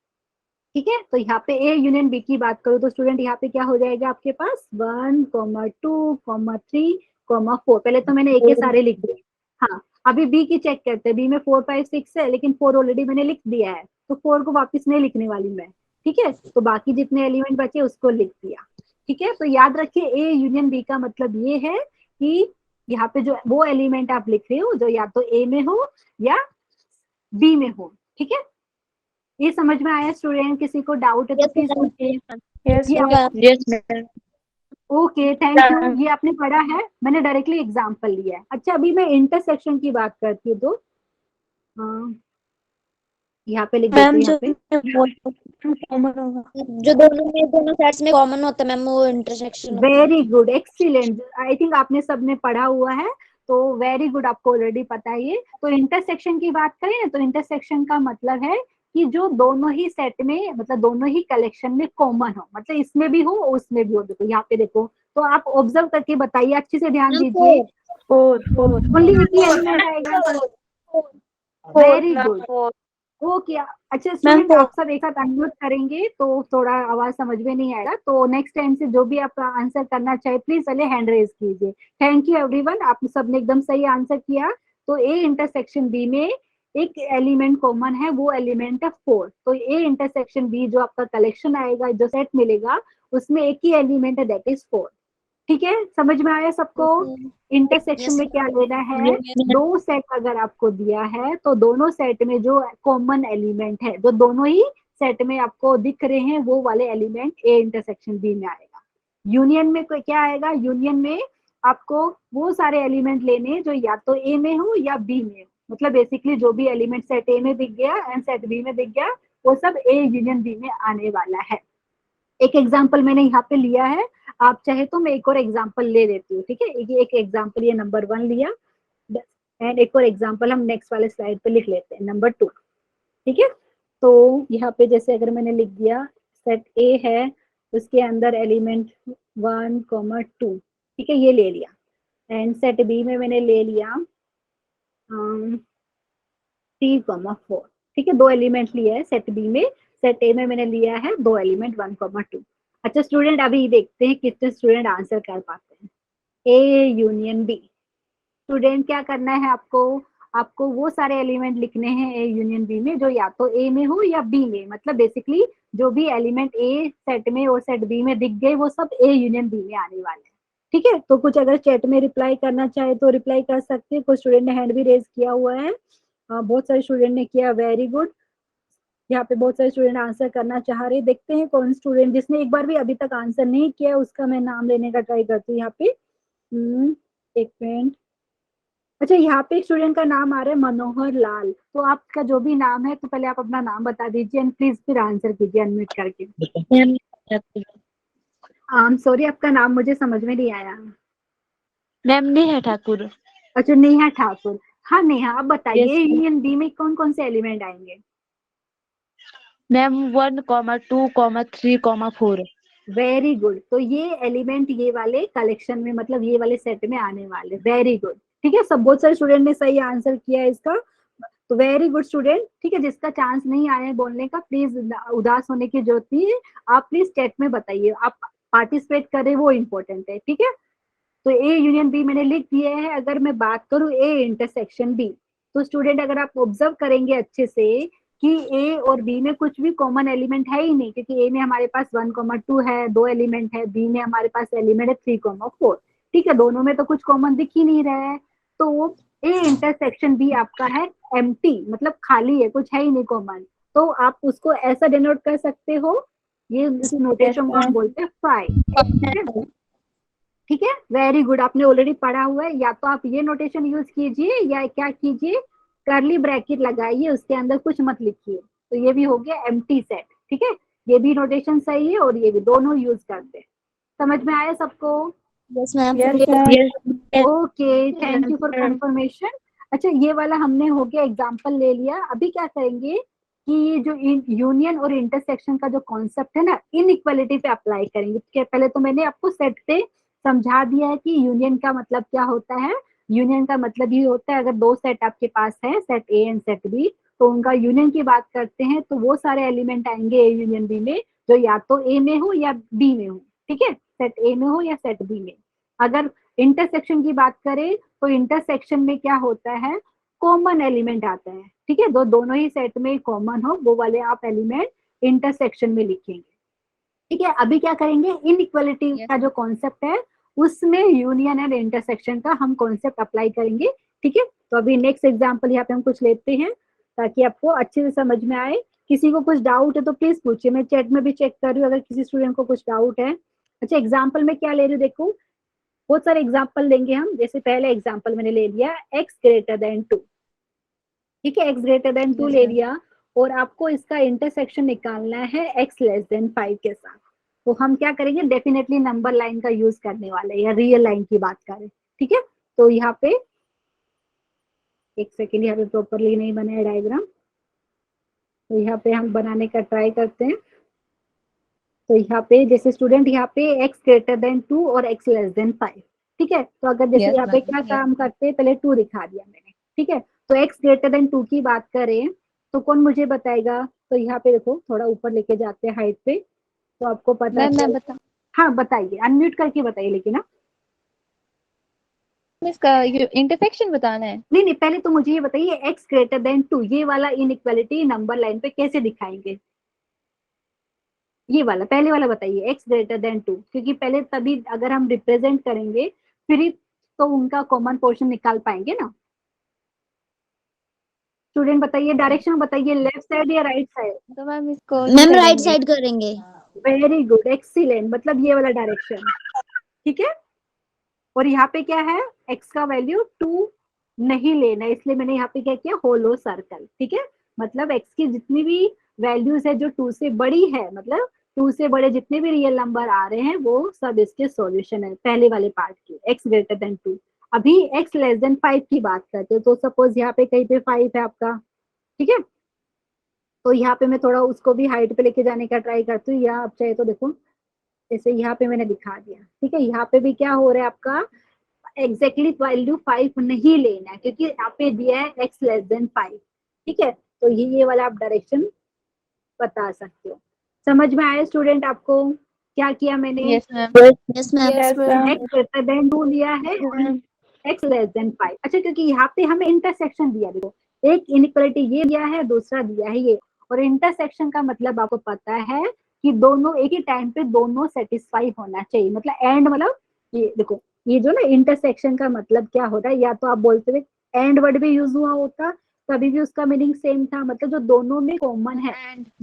[SPEAKER 2] ठीक है। तो यहाँ पे ए यूनियन बी की बात करो तो स्टूडेंट यहाँ पे क्या हो जाएगा आपके पास 1, 2, 3, 4, पहले तो मैंने एक ही सारे लिख दिए। हाँ अभी बी की चेक करते हैं, बी में 4, 5, 6 है, लेकिन 4 ऑलरेडी मैंने लिख दिया है, तो 4 को वापस नहीं लिखने वाली मैं, ठीक है। तो बाकी जितने एलिमेंट बचे उसको लिख दिया, ठीक है। तो याद रखिए ए यूनियन बी का मतलब ये है कि यहाँ पे जो वो एलिमेंट आप लिख रहे हो जो या तो ए में हो या बी में हो, ठीक है। ये समझ में आया स्टूडेंट, किसी को डाउट है तो
[SPEAKER 1] Yes,
[SPEAKER 2] प्लीज
[SPEAKER 1] ma'am.
[SPEAKER 2] पूछिए।
[SPEAKER 3] Yes,
[SPEAKER 2] ये
[SPEAKER 3] ma'am.
[SPEAKER 4] Yes, ma'am.
[SPEAKER 2] Okay thank you, ये आपने पढ़ा है, मैंने डायरेक्टली एग्जांपल लिया है। अच्छा अभी मैं इंटरसेक्शन की बात करती हूँ, तो यहाँ पे लिख देती
[SPEAKER 1] मैम
[SPEAKER 2] हूँ,
[SPEAKER 1] जो
[SPEAKER 2] यहाँ पे
[SPEAKER 3] कॉमन होगा।
[SPEAKER 1] जो दोनों सेट्स में कॉमन होता है मैम, वो इंटरसेक्शन होता है।
[SPEAKER 2] Very good, excellent, I think आपने सबने पढ़ा हुआ है, तो वेरी गुड, आपको ऑलरेडी पता है ये। तो इंटरसेक्शन की बात करें ना, तो इंटरसेक्शन का मतलब है कि जो दोनों ही सेट में, मतलब दोनों ही कलेक्शन में कॉमन हो, मतलब इसमें भी हो उसमें भी हो। देखो यहाँ पे देखो, तो आप ऑब्जर्व करके बताइए, अच्छे से ध्यान दीजिए,
[SPEAKER 3] 4
[SPEAKER 2] ओनली एक ही एलिमेंट आएगा, वेरी गुड,
[SPEAKER 4] Four.
[SPEAKER 2] ओके अच्छा स्टूडेंट, आप सब एक साथ अनम्यूट करेंगे तो थोड़ा आवाज समझ में नहीं आएगा, तो नेक्स्ट टाइम से जो भी आप आंसर करना चाहे प्लीज पहले हैंड रेज कीजिए। थैंक यू एवरीवन, आप सबने एकदम सही आंसर किया। तो ए इंटरसेक्शन बी में एक एलिमेंट कॉमन है, वो एलिमेंट है 4। तो ए इंटरसेक्शन बी जो आपका कलेक्शन आएगा, जो सेट मिलेगा, उसमें एक ही एलिमेंट है, दैट इज 4। ठीक है, समझ में आया सबको? इंटरसेक्शन में क्या लेना है, दो सेट अगर आपको दिया है तो दोनों सेट में जो कॉमन एलिमेंट है, जो दोनों ही सेट में आपको दिख रहे हैं, वो वाले एलिमेंट ए इंटरसेक्शन बी में आएगा। यूनियन में क्या आएगा, यूनियन में आपको वो सारे एलिमेंट लेने जो या तो ए में हो या बी में हो। मतलब बेसिकली जो भी एलिमेंट सेट ए में दिख गया एंड सेट बी में दिख गया, वो सब ए यूनियन बी में आने वाला है। एक एग्जाम्पल मैंने यहाँ पे लिया है, आप चाहे तो मैं एक और एग्जाम्पल ले लेती हूँ। ठीक है, एक एग्जाम्पल ये नंबर 1 लिया एंड एक और एग्जाम्पल हम नेक्स्ट वाले स्लाइड पे लिख लेते हैं, नंबर 2। ठीक है, तो यहाँ पे जैसे अगर मैंने लिख दिया सेट ए है, उसके अंदर एलिमेंट 1, 2, ठीक है, ये ले लिया। एंड सेट बी में मैंने ले लिया 3, 4। ठीक है, 2 एलिमेंट लिए है सेट बी में। सेट ए में मैंने लिया है 2 एलिमेंट 1, 2। अच्छा स्टूडेंट, अभी देखते हैं कितने स्टूडेंट आंसर कर पाते हैं। ए यूनियन बी, स्टूडेंट क्या करना है आपको, आपको वो सारे एलिमेंट लिखने हैं ए यूनियन बी में जो या तो ए में हो या बी में। मतलब बेसिकली जो भी एलिमेंट ए सेट में और सेट बी में दिख गए, वो सब ए यूनियन बी में आने वाले हैं। ठीक है, तो कुछ अगर चैट में रिप्लाई करना चाहे तो रिप्लाई कर सकते हैं। कुछ स्टूडेंट ने हैंड भी रेज किया हुआ है, बहुत सारे स्टूडेंट ने किया, वेरी गुड। यहाँ पे बहुत सारे स्टूडेंट आंसर करना चाह रहे, देखते हैं कौन स्टूडेंट जिसने एक बार भी अभी तक आंसर नहीं किया, उसका मैं नाम लेने का ट्राई करती हूँ यहाँ पे। एक मिनट। अच्छा, यहाँ पे एक स्टूडेंट का नाम आ रहा है मनोहर लाल, तो आपका जो भी नाम है तो पहले आप अपना नाम बता दीजिए एंड प्लीज फिर आंसर कीजिए अनम्यूट करके। सॉरी, आपका नाम मुझे समझ में नहीं आया।
[SPEAKER 5] मैम नेहा ठाकुर।
[SPEAKER 2] अच्छा नेहा ठाकुर, हाँ नेहा, आप बताइए
[SPEAKER 5] Yes,
[SPEAKER 2] यूनियन बी में कौन कौन से एलिमेंट आएंगे?
[SPEAKER 5] मैम 1, 2, 3, 4।
[SPEAKER 2] वेरी गुड, तो ये एलिमेंट ये वाले कलेक्शन में, मतलब ये वाले सेट में आने वाले। वेरी गुड, ठीक है, सब बहुत सारे स्टूडेंट ने सही आंसर किया है इसका, तो वेरी गुड स्टूडेंट। ठीक है, जिसका चांस नहीं आया है बोलने का, प्लीज उदास होने की जरूरत नहीं है, आप प्लीज चैट में बताइए, आप पार्टिसिपेट करें, वो इम्पोर्टेंट है। ठीक है, तो ए यूनियन बी मैंने लिख दिए है। अगर मैं बात करूं ए इंटरसेक्शन बी, तो स्टूडेंट अगर आप ऑब्जर्व करेंगे अच्छे से कि ए और बी में कुछ भी कॉमन एलिमेंट है ही नहीं, क्योंकि ए में हमारे पास 1, 2 है, 2 एलिमेंट है, बी में हमारे पास एलिमेंट है 3, 4। ठीक है, दोनों में तो कुछ कॉमन दिख ही नहीं रहा है, तो ए इंटरसेक्शन बी आपका है एम्प्टी, मतलब खाली है, कुछ है ही नहीं कॉमन। तो आप उसको ऐसा डिनोट कर सकते हो, ये इस नोटेशन को हम बोलते हैं फाई। ठीक है, वेरी गुड, आपने ऑलरेडी पढ़ा हुआ है। या तो आप ये नोटेशन यूज कीजिए या क्या कीजिए, करली ब्रैकेट लगाइए, उसके अंदर कुछ मत लिखिए, तो ये भी हो गया एम्प्टी सेट। ठीक है, ये भी नोटेशन सही है और ये भी, दोनों यूज करते हैं। समझ में आया सबको?
[SPEAKER 1] Yes ma'am.
[SPEAKER 2] Okay, thank you for confirmation. अच्छा, ये वाला हमने हो गया, एग्जाम्पल ले लिया। अभी क्या करेंगे कि ये जो यूनियन और इंटरसेक्शन का जो कॉन्सेप्ट है ना, इनइक्वालिटी पे अप्लाई करेंगे। पहले तो मैंने आपको सेट पे समझा दिया है कि यूनियन का मतलब क्या होता है। यूनियन का मतलब ये होता है, अगर दो सेट आपके पास है, set a and set b, तो उनका यूनियन की बात करते हैं तो वो सारे एलिमेंट आएंगे ए यूनियन बी में जो या तो ए में हो या बी में हो। ठीक है, सेट ए में हो या सेट बी में। अगर इंटरसेक्शन की बात करें तो इंटरसेक्शन में क्या होता है, कॉमन एलिमेंट आता है। ठीक है, दोनों ही सेट में कॉमन हो, वो वाले आप एलिमेंट इंटरसेक्शन में लिखेंगे। ठीक है, अभी क्या करेंगे, इनइक्वालिटी का जो कॉन्सेप्ट है उसमें यूनियन एंड इंटरसेक्शन का हम कॉन्सेप्ट अप्लाई करेंगे। ठीक है, तो अभी नेक्स्ट एग्जांपल यहाँ पे हम कुछ लेते हैं ताकि आपको अच्छे से समझ में आए। किसी को कुछ डाउट है तो प्लीज पूछिए, मैं चैट में भी चेक कर रही हूँ अगर किसी स्टूडेंट को कुछ डाउट है। अच्छा, एग्जाम्पल में क्या ले रही हूँ, देखो बहुत सारे एग्जाम्पल लेंगे हम। जैसे पहले एग्जाम्पल मैंने ले लिया x ग्रेटर देन 2। ठीक है, x ग्रेटर देन 2 ले लिया और आपको इसका इंटरसेक्शन निकालना है x लेस देन 5 के साथ। तो हम क्या करेंगे, डेफिनेटली नंबर लाइन का यूज करने वाले या रियल लाइन की बात करें। ठीक है, तो यहाँ पे एक सेकेंड, यहाँ पे प्रॉपरली नहीं बना है डायग्राम, तो यहाँ पे हम बनाने का ट्राई करते हैं। तो यहाँ पे जैसे स्टूडेंट यहाँ पे x ग्रेटर देन 2 और x लेस देन 5। ठीक है, तो अगर जैसे यहाँ पे क्या काम करते हैं, पहले 2 दिखा दिया मैंने। ठीक है, तो x ग्रेटर देन 2 की बात करें तो कौन मुझे बताएगा? तो यहाँ पे देखो, थोड़ा ऊपर लेके जाते हैं हाइट पे, तो आपको पता
[SPEAKER 5] मैम मैं
[SPEAKER 2] चल।
[SPEAKER 5] बता
[SPEAKER 2] हाँ बताइए, अनम्यूट करके बताइए लेकिन। हाँ
[SPEAKER 5] इसका इंटरसेक्शन बताना है।
[SPEAKER 2] नहीं नहीं, पहले तो मुझे ये बताइए, x ग्रेटर देन 2 ये वाला इनइक्वालिटी नंबर लाइन पे कैसे दिखाएंगे? ये वाला पहले वाला बताइए, x ग्रेटर देन 2, क्योंकि पहले तभी अगर हम रिप्रेजेंट करेंगे फिर ही तो उनका कॉमन पोर्शन निकाल पाएंगे ना। स्टूडेंट बताइए, डायरेक्शन बताइए, लेफ्ट साइड या राइट साइड?
[SPEAKER 5] तो मैम इसको
[SPEAKER 1] मैम राइट
[SPEAKER 5] करेंगे।
[SPEAKER 1] साइड करेंगे।
[SPEAKER 2] वेरी गुड, एक्सीलेंट, मतलब ये वाला डायरेक्शन। ठीक है, और यहाँ पे क्या है, x का वैल्यू 2 नहीं लेना है, इसलिए मैंने यहाँ पे क्या किया, होलो सर्कल। ठीक है, मतलब x की जितनी भी वैल्यूज है जो 2 से बड़ी है, मतलब 2 से बड़े जितने भी रियल नंबर आ रहे हैं वो सब इसके सॉल्यूशन है पहले वाले पार्ट के, x ग्रेटर देन 2। अभी x लेस देन 5 की बात करते हो, तो सपोज यहाँ पे कहीं पे 5 है आपका। ठीक है, तो यहाँ पे मैं थोड़ा उसको भी हाइट पे लेके जाने का ट्राई करती हूँ, या आप चाहे तो देखो, जैसे यहाँ पे मैंने दिखा दिया। ठीक है, यहाँ पे भी क्या हो रहा है आपका, एग्जैक्टली वैल्यू 5 नहीं लेना है, क्योंकि यहाँ पे दिया है x लेस देन 5। ठीक है, तो ये वाला आप डायरेक्शन बता सकते हो। समझ में आया स्टूडेंट आपको क्या किया मैंने?
[SPEAKER 5] Yes ma'am.
[SPEAKER 1] Yes ma'am.
[SPEAKER 3] Yes, ma'am.
[SPEAKER 2] x greater than 2 लिया है और x लेस देन 5। अच्छा, क्योंकि यहाँ पे हमें इंटरसेक्शन दिया, देखो एक इनइक्वालिटी ये दिया है, दूसरा दिया है ये, और इंटरसेक्शन का मतलब आपको पता है कि दोनों एक ही टाइम पे दोनों सेटिस्फाई होना चाहिए, मतलब एंड, मतलब ये देखो, ये जो ना इंटरसेक्शन का मतलब क्या होता है, या तो आप बोलते हुए एंड वर्ड भी यूज हुआ होता तभी भी उसका मीनिंग सेम था, मतलब जो दोनों में कॉमन है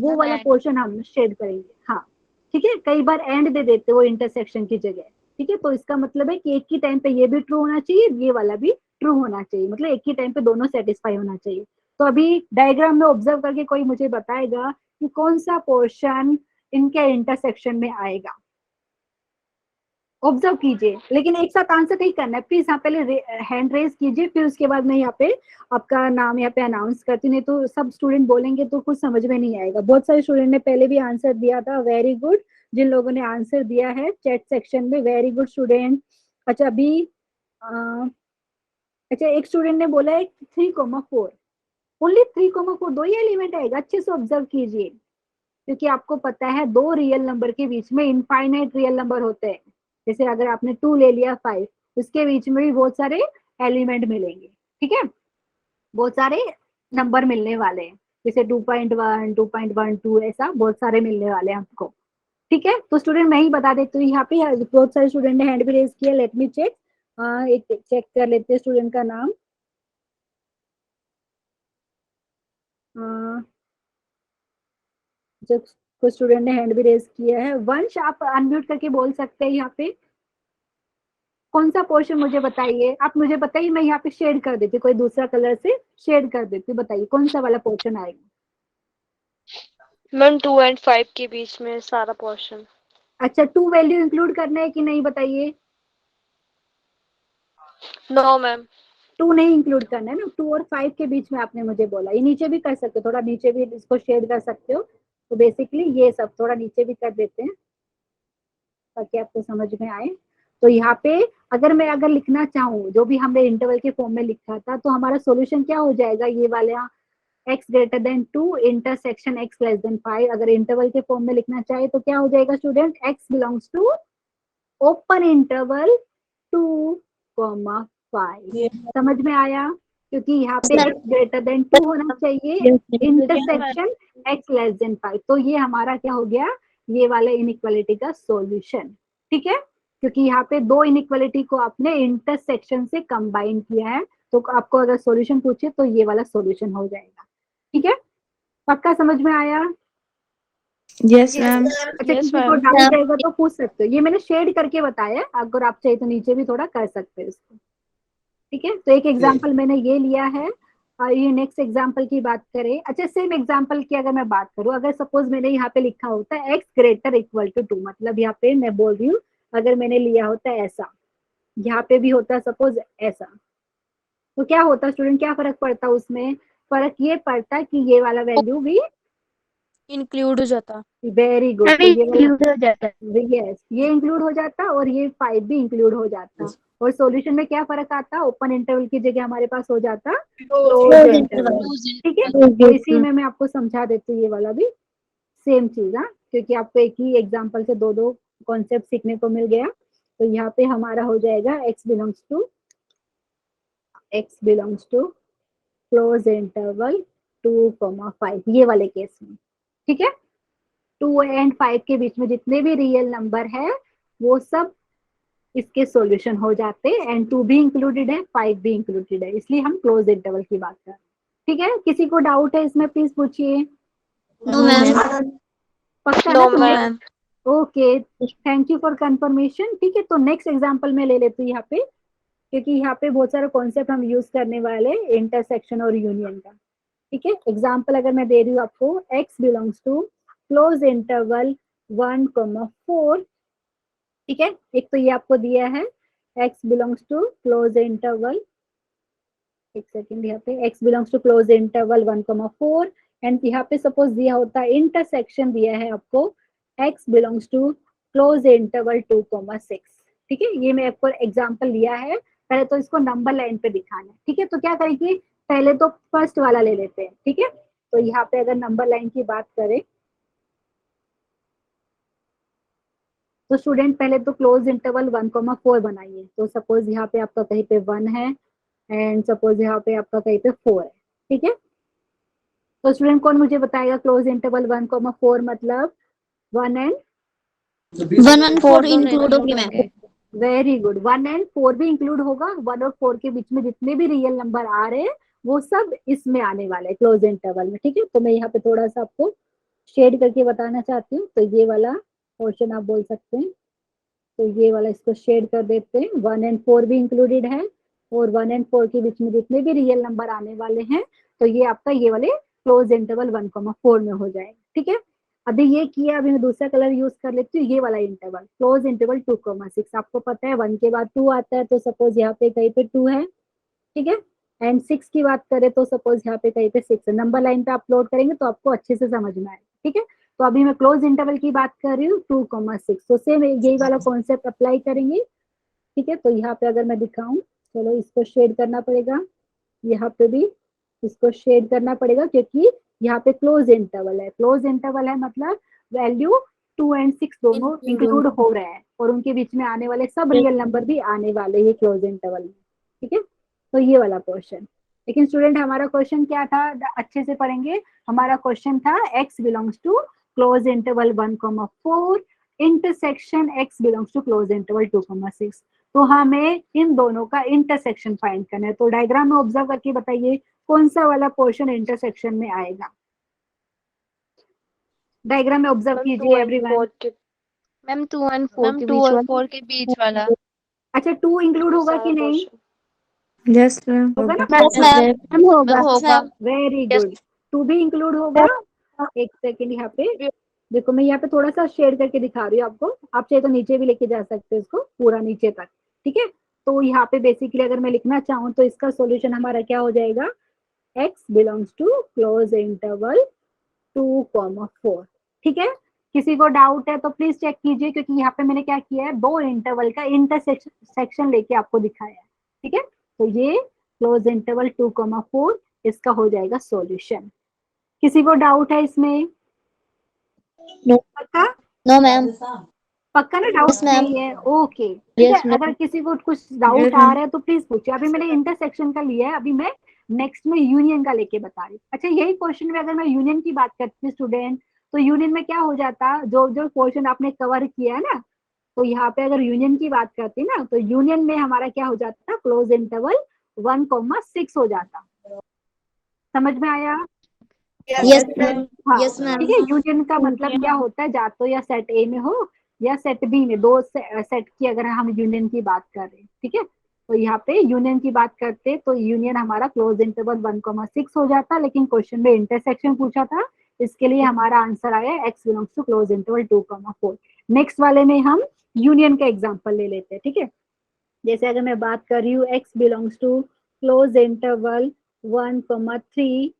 [SPEAKER 2] वो वाला पोर्शन हम शेड करेंगे। हाँ ठीक है, कई बार एंड दे देते वो इंटरसेक्शन की जगह। ठीक है, तो इसका मतलब है कि एक ही टाइम पे ये भी ट्रू होना चाहिए, ये वाला भी ट्रू होना चाहिए, मतलब एक ही टाइम पे दोनों सेटिस्फाई होना चाहिए। तो अभी डायग्राम में ऑब्जर्व करके कोई मुझे बताएगा कि कौन सा पोर्शन इनके इंटरसेक्शन में आएगा। ऑब्जर्व कीजिए, लेकिन एक साथ आंसर नहीं करना है प्लीज। यहाँ पहले हैंड रेज कीजिए, फिर उसके बाद मैं यहाँ पे आपका नाम यहाँ पे अनाउंस करती हूँ, नहीं तो सब स्टूडेंट बोलेंगे तो कुछ समझ में नहीं आएगा। बहुत सारे स्टूडेंट ने पहले भी आंसर दिया था, वेरी गुड। जिन लोगों ने आंसर दिया है चैट सेक्शन में, वेरी गुड स्टूडेंट। अच्छा अभी अच्छा एक स्टूडेंट ने बोला है 3,4, ओनली 3,4 दो ही एलिमेंट आएगा। अच्छे से ऑब्जर्व कीजिए, क्योंकि आपको पता है दो रियल नंबर के बीच में इनफाइनाइट रियल नंबर होते हैं। जैसे अगर आपने 2 ले लिया 5, उसके बीच में भी बहुत सारे एलिमेंट मिलेंगे। ठीक है, बहुत सारे नंबर मिलने वाले हैं, जैसे 2.1, 2.12 ऐसा बहुत सारे मिलने वाले हैं आपको। ठीक है, तो स्टूडेंट मैं ही बता देती हूँ, यहाँ पे बहुत सारे स्टूडेंट ने हैंड भी रेज किया, लेट मी चेक। एक चेक कर लेते हैं स्टूडेंट का नाम। जो कुछ स्टूडेंट ने हैंड भी रेज किया है। वंश आप अनम्यूट करके बोल सकते हैं। यहाँ पे कौन सा पोर्शन मुझे बताइए, आप मुझे बताइए, मैं यहाँ पे शेड कर देती हूँ, कोई दूसरा कलर से शेड कर देती हूँ। बताइए कौन सा वाला पोर्शन आएगा?
[SPEAKER 4] मैम 2 and 5 के बीच में सारा पोर्शन।
[SPEAKER 2] अच्छा, 2 वैल्यू इंक्लूड करना है कि नहीं बताइए?
[SPEAKER 4] No ma'am.
[SPEAKER 2] 2 नहीं इंक्लूड करना है ना, 2 और 5 के बीच में आपने मुझे बोला। ये नीचे भी कर सकते हो, थोड़ा नीचे भी इसको शेड कर सकते हो। तो बेसिकली ये सब थोड़ा नीचे भी कर देते हैं ताकि आपको समझ में आए। तो यहाँ पे अगर लिखना चाहूँ जो भी हमने इंटरवल के फॉर्म में लिखा था, तो हमारा सॉल्यूशन क्या हो जाएगा, ये वाला x greater than 2 intersection x less then 5। अगर इंटरवल के फॉर्म में लिखना चाहे तो क्या हो जाएगा student, x belongs to open interval 2,5। समझ में आया? क्योंकि यहाँ पे x ग्रेटर देन 2 होना चाहिए, इंटरसेक्शन x लेस देन 5। तो ये हमारा क्या हो गया, ये वाला इनइक्वालिटी का सॉल्यूशन। ठीक है, क्योंकि यहाँ पे दो इनइक्वालिटी को आपने इंटरसेक्शन से कंबाइन किया है, तो आपको अगर सॉल्यूशन पूछे तो ये वाला सॉल्यूशन हो जाएगा। ठीक है, पक्का समझ में आया?
[SPEAKER 5] Yes ma'am.
[SPEAKER 2] अच्छा, किसी को डाउट रहेगा तो पूछ सकते हो। ये मैंने शेड करके बताया, अगर आप चाहिए तो नीचे भी थोड़ा कर सकते हो इसको। ठीक है, तो एक एग्जांपल मैंने ये लिया है। ये नेक्स्ट एग्जांपल की बात करें। अच्छा, सेम एग्जांपल की अगर मैं बात करूं, अगर सपोज मैंने यहाँ पे लिखा होता है x ग्रेटर इक्वल टू 2, मतलब यहाँ पे मैं बोल रही हूँ अगर मैंने लिया होता है ऐसा, यहाँ पे भी होता है सपोज ऐसा, तो क्या होता स्टूडेंट, क्या फर्क पड़ता उसमें? फर्क ये पड़ता कि ये वाला वैल्यू भी
[SPEAKER 1] इंक्लूड हो जाता।
[SPEAKER 2] वेरी गुड, तो ये वाला
[SPEAKER 5] हो जाता है।
[SPEAKER 2] यस, ये इंक्लूड हो जाता और ये 5 भी इंक्लूड हो जाता। और सॉल्यूशन में क्या फर्क आता, ओपन इंटरवल की जगह हमारे पास हो जाता
[SPEAKER 1] Closed
[SPEAKER 2] क्लोज
[SPEAKER 1] interval.
[SPEAKER 2] इंटरवल। ठीक है, तो इसी में मैं आपको समझा देती हूँ, ये वाला भी सेम चीज। हाँ, क्योंकि आपको एक ही एग्जांपल से दो दो कॉन्सेप्ट सीखने को मिल गया। तो यहाँ पे हमारा हो जाएगा x belongs to close interval 2,5 ये वाले केस में। ठीक है, 2 एंड 5 के बीच में जितने भी रियल नंबर है वो सब इसके सॉल्यूशन हो जाते हैं, एंड 2 भी इंक्लूडेड है, 5 भी इंक्लूडेड है, इसलिए हम क्लोज इंटरवल की बात कर रहे हैं। ठीक है, किसी को डाउट है इसमें प्लीज पूछिए।
[SPEAKER 1] No, ma'am.
[SPEAKER 2] पक्का
[SPEAKER 4] नो
[SPEAKER 2] ना?
[SPEAKER 4] Ma'am.
[SPEAKER 2] Okay, thank you for confirmation. ठीक है, तो नेक्स्ट एग्जांपल में ले लेती हूँ यहाँ पे, क्योंकि यहाँ पे बहुत सारे कॉन्सेप्ट हम यूज करने वाले इंटरसेक्शन और यूनियन का। ठीक है, एग्जांपल अगर मैं दे रही हूँ आपको, x belongs to close interval 1,4। ठीक है, एक तो ये आपको दिया है x belongs to close interval, एक सेकेंड, यहाँ पे x belongs to close interval 1,4, and यहाँ पे सपोज दिया होता है इंटरसेक्शन दिया है आपको x belongs to close interval 2,6। ठीक है, ये मैं आपको एग्जांपल लिया है, पहले तो इसको नंबर लाइन पे दिखाना है। ठीक है, तो क्या करेंगे, पहले तो फर्स्ट वाला ले लेते हैं। ठीक है, तो यहाँ पे अगर नंबर लाइन की बात करें तो स्टूडेंट पहले तो क्लोज इंटरवल 1,4 बनाइए। तो सपोज यहाँ पे आपका कहीं पे 1 है, एंड सपोज यहाँ पे आपका कहीं पे 4 है। ठीक है, तो स्टूडेंट कौन मुझे बताएगा क्लोज इंटरवल 1,4 मतलब 1 एंड
[SPEAKER 1] 114 include होगी मैम.
[SPEAKER 2] वेरी गुड, 1 एंड 4 भी इंक्लूड होगा। 1 और 4 के बीच में जितने भी रियल नंबर आ रहे हैं वो सब इसमें आने वाले हैं क्लोज इंटरवल में। ठीक है, तो मैं यहाँ पे थोड़ा सा आपको शेड करके बताना चाहती हूँ। तो ये वाला पोर्शन आप बोल सकते हैं, तो ये वाला इसको शेड कर देते हैं। 1 एंड 4 भी इंक्लूडेड है, और 1 एंड 4 के बीच में जितने भी रियल नंबर आने वाले हैं तो ये आपका ये वाले क्लोज इंटरवल 1,4 में हो जाएगा। ठीक है, अभी ये किया, अभी मैं दूसरा कलर यूज कर लेती हूँ, ये वाला इंटरवल क्लोज इंटरवल 2,6। आपको पता है 1 के बाद 2 आता है, तो सपोज यहाँ पे कहीं पे 2 है। ठीक है, एंड 6 की बात करें तो सपोज यहाँ पे कहीं पे 6 है। नंबर लाइन पे अपलोड करेंगे तो आपको अच्छे से समझ में आएगा। ठीक है, तो अभी मैं क्लोज इंटरवल की बात कर रही हूँ 2,6, तो सेम यही वाला कॉन्सेप्ट अप्लाई करेंगे। ठीक है, तो यहाँ पे अगर मैं दिखाऊं, चलो इसको शेड करना पड़ेगा, यहाँ पे भी इसको शेड करना पड़ेगा, क्योंकि यहाँ पे क्लोज इंटरवल है। क्लोज इंटरवल है मतलब वैल्यू 2 एंड 6 दोनों इंक्लूड हो रहे हैं, और उनके बीच में आने वाले सब रियल नंबर भी आने वाले हैं क्लोज इंटरवल में। ठीक है, तो ये वाला क्वेश्चन। लेकिन स्टूडेंट हमारा क्वेश्चन क्या था, अच्छे से पढ़ेंगे। हमारा क्वेश्चन था x belongs to close interval 1,4 intersection x belongs to close interval 2,6। तो हमें इन दोनों का इंटरसेक्शन फाइंड करना है। तो डायग्राम में ऑब्जर्व करके बताइए कौन सा वाला पोर्शन इंटरसेक्शन में आएगा। डायग्राम में ऑब्जर्व कीजिए एवरीवन।
[SPEAKER 5] मैम 2 और 4 के
[SPEAKER 1] 2
[SPEAKER 5] बीच
[SPEAKER 1] और
[SPEAKER 5] वाला
[SPEAKER 1] 4 के बीच वाला.
[SPEAKER 2] अच्छा, 2 इंक्लूड होगा कि नहीं,
[SPEAKER 5] यस मैम
[SPEAKER 2] होगा ना?
[SPEAKER 1] Yes, ma'am.
[SPEAKER 5] मैम होगा
[SPEAKER 1] Yes, ma'am.
[SPEAKER 2] Very
[SPEAKER 4] Yes.
[SPEAKER 2] Good, 2 भी इंक्लूड होगा। एक सेकेंड, यहाँ पे देखो, मैं यहाँ पे थोड़ा सा शेड करके दिखा रही हूँ आपको। आप चाहे तो नीचे भी लेके जा सकते हो इसको पूरा नीचे तक। ठीक है, तो यहाँ पे बेसिकली अगर मैं लिखना चाहूँ तो इसका सॉल्यूशन हमारा क्या हो जाएगा, x belongs to close interval 2,4। ठीक है, किसी को डाउट है तो प्लीज चेक कीजिए, क्योंकि यहाँ पे मैंने क्या किया है, दो इंटरवल का इंटरसेक्शन लेके आपको दिखाया है। ठीक है, तो ये क्लोज इंटरवल 2,4 इसका हो जाएगा सॉल्यूशन। किसी को डाउट है इसमें?
[SPEAKER 1] No.
[SPEAKER 2] पक्का?
[SPEAKER 1] No, ma'am.
[SPEAKER 2] पक्का ना, डाउट
[SPEAKER 1] Yes, ma'am.
[SPEAKER 2] नहीं है? ओके, ठीक है।
[SPEAKER 5] Yes, ma'am.
[SPEAKER 2] अगर किसी को कुछ डाउट आ रहा है तो प्लीज पूछिए। अभी मैंने इंटरसेक्शन का लिया है, अभी मैं नेक्स्ट में यूनियन का लेके बता रही हूँ। अच्छा, यही क्वेश्चन में अगर मैं यूनियन की बात करती हूँ स्टूडेंट, तो यूनियन में क्या हो जाता, जो जो क्वेश्चन आपने कवर किया है ना, तो यहाँ पे अगर यूनियन की बात करती ना, तो यूनियन में हमारा क्या हो जाता, क्लोज इंटरवल 1,6 हो जाता। समझ में आया?
[SPEAKER 1] Yes, ma'am.
[SPEAKER 2] हाँ,
[SPEAKER 1] Yes, ma'am.
[SPEAKER 2] ठीक है। यूनियन का मतलब क्या होता है, या तो या सेट ए में हो या सेट बी में, दो सेट की अगर हम यूनियन की बात कर रहे हैं। ठीक है, तो यहाँ पे यूनियन की बात करते तो यूनियन हमारा क्लोज इंटरवल 1,6 हो जाता, लेकिन क्वेश्चन में इंटरसेक्शन पूछा था, इसके लिए हमारा आंसर आया x belongs to close interval 2,4। Next वाले में हम यूनियन का एग्जाम्पल ले लेते हैं। ठीक है, जैसे अगर मैं बात कर रही हूँ x belongs to close interval 1,3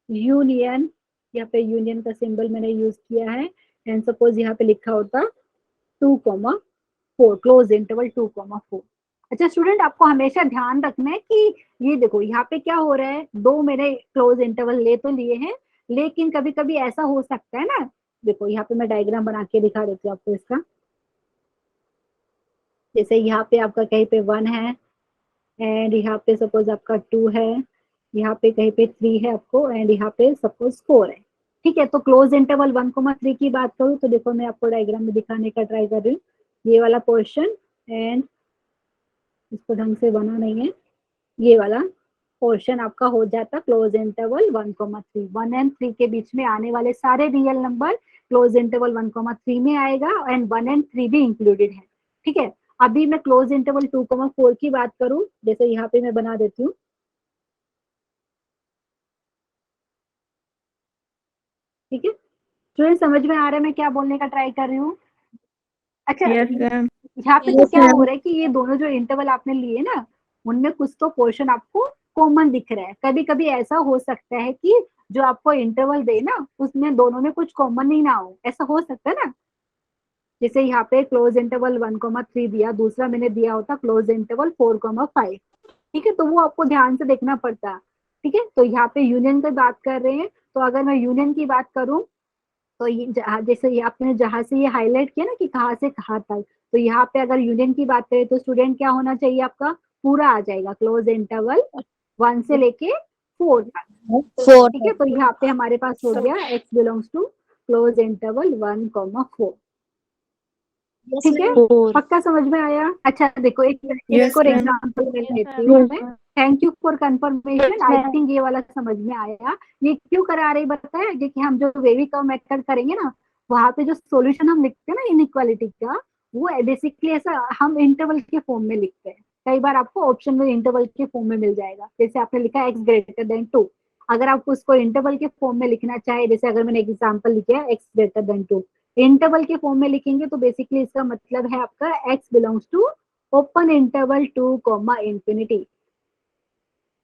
[SPEAKER 2] union, यहाँ पे यूनियन का सिंबल मैंने यूज किया है, एंड सपोज यहाँ पे लिखा होता 2,4 क्लोज इंटरवल 2,4। अच्छा स्टूडेंट, आपको हमेशा ध्यान रखना है कि ये देखो यहाँ पे क्या हो रहा है, दो मैंने क्लोज इंटरवल ले तो लिए हैं, लेकिन कभी कभी ऐसा हो सकता है ना, देखो यहाँ पे मैं डायग्राम बना के दिखा देती हूँ आपको इसका। जैसे यहाँ पे आपका कहीं पे 1 है, एंड यहाँ पे सपोज आपका 2 है, यहाँ पे कहीं पे 3 है आपको, एंड यहाँ पे सपोज 4 है। ठीक है, तो क्लोज इंटरवल 1,3 की बात करूँ तो देखो मैं आपको डायग्राम में दिखाने का ट्राई कर रही हूँ, ये वाला पोर्शन, एंड इसको ढंग से बना नहीं है, ये वाला पोर्शन आपका हो जाता क्लोज इंटरवल 1,3। 1 एंड 3 के बीच में आने वाले सारे रियल नंबर क्लोज इंटरवल 1,3 में आएगा, एंड 1 एंड 3 भी इंक्लूडेड है। ठीक है, अभी मैं क्लोज इंटरवल 2,4 की बात करूं, जैसे यहाँ पे मैं बना देती हूँ। ठीक है स्टूडेंट, समझ में आ रहा है मैं क्या बोलने का ट्राई कर रही हूँ? अच्छा,
[SPEAKER 5] Yes, ma'am.
[SPEAKER 2] यहाँ पे तो
[SPEAKER 1] Yes,
[SPEAKER 2] क्या
[SPEAKER 1] ma'am.
[SPEAKER 2] हो रहा है कि ये दोनों जो इंटरवल आपने लिए ना, उनमें कुछ तो पोर्शन आपको कॉमन दिख रहा है। कभी कभी ऐसा हो सकता है कि जो आपको इंटरवल दे ना, उसमें दोनों में कुछ कॉमन ही ना हो, ऐसा हो सकता है ना। जैसे यहाँ पे क्लोज इंटरवल 1,3 दिया, दूसरा मैंने दिया होता क्लोज इंटरवल 4,5। ठीक है, तो वो आपको ध्यान से देखना पड़ता। ठीक है, तो यहाँ पे यूनियन की बात कर रहे हैं, तो अगर मैं यूनियन की बात करूं तो ये जैसे ये आपने जहां से ये हाईलाइट किया ना कि कहाँ से कहाँ तक, तो यहाँ पे अगर यूनियन की बात करें तो स्टूडेंट क्या होना चाहिए आपका, पूरा आ जाएगा क्लोज इंटरवल 1 से लेके 4 तक।
[SPEAKER 1] 4.
[SPEAKER 2] ठीक है, तो यहाँ पे हमारे पास हो गया x belongs to close interval 1,4।
[SPEAKER 1] Yes,
[SPEAKER 2] ठीक है,
[SPEAKER 1] ma'am.
[SPEAKER 5] 4.
[SPEAKER 2] पक्का समझ में आया? अच्छा देखो एक
[SPEAKER 5] Yes,
[SPEAKER 2] और
[SPEAKER 5] ma'am.
[SPEAKER 2] एग्जांपल मैं लेती हूँ मैं। Thank you for confirmation, I think ये वाला समझ में आया। ये क्यों करा रही बताया, क्योंकि हम जो वेवी कर्व मेथड करेंगे ना, वहां पे जो सॉल्यूशन हम लिखते हैं ना इनइक्वालिटी का, वो बेसिकली ऐसा हम इंटरवल के फॉर्म में लिखते हैं। कई बार आपको ऑप्शन में इंटरवल के फॉर्म में मिल जाएगा, जैसे आपने लिखा x ग्रेटर देन 2, अगर आप उसको इंटरवल के फॉर्म में लिखना चाहे, जैसे अगर मैंने एग्जाम्पल लिखा है x ग्रेटर देन 2, इंटरवल के फॉर्म में लिखेंगे तो बेसिकली इसका मतलब है आपका x belongs to open interval 2 comma infinity,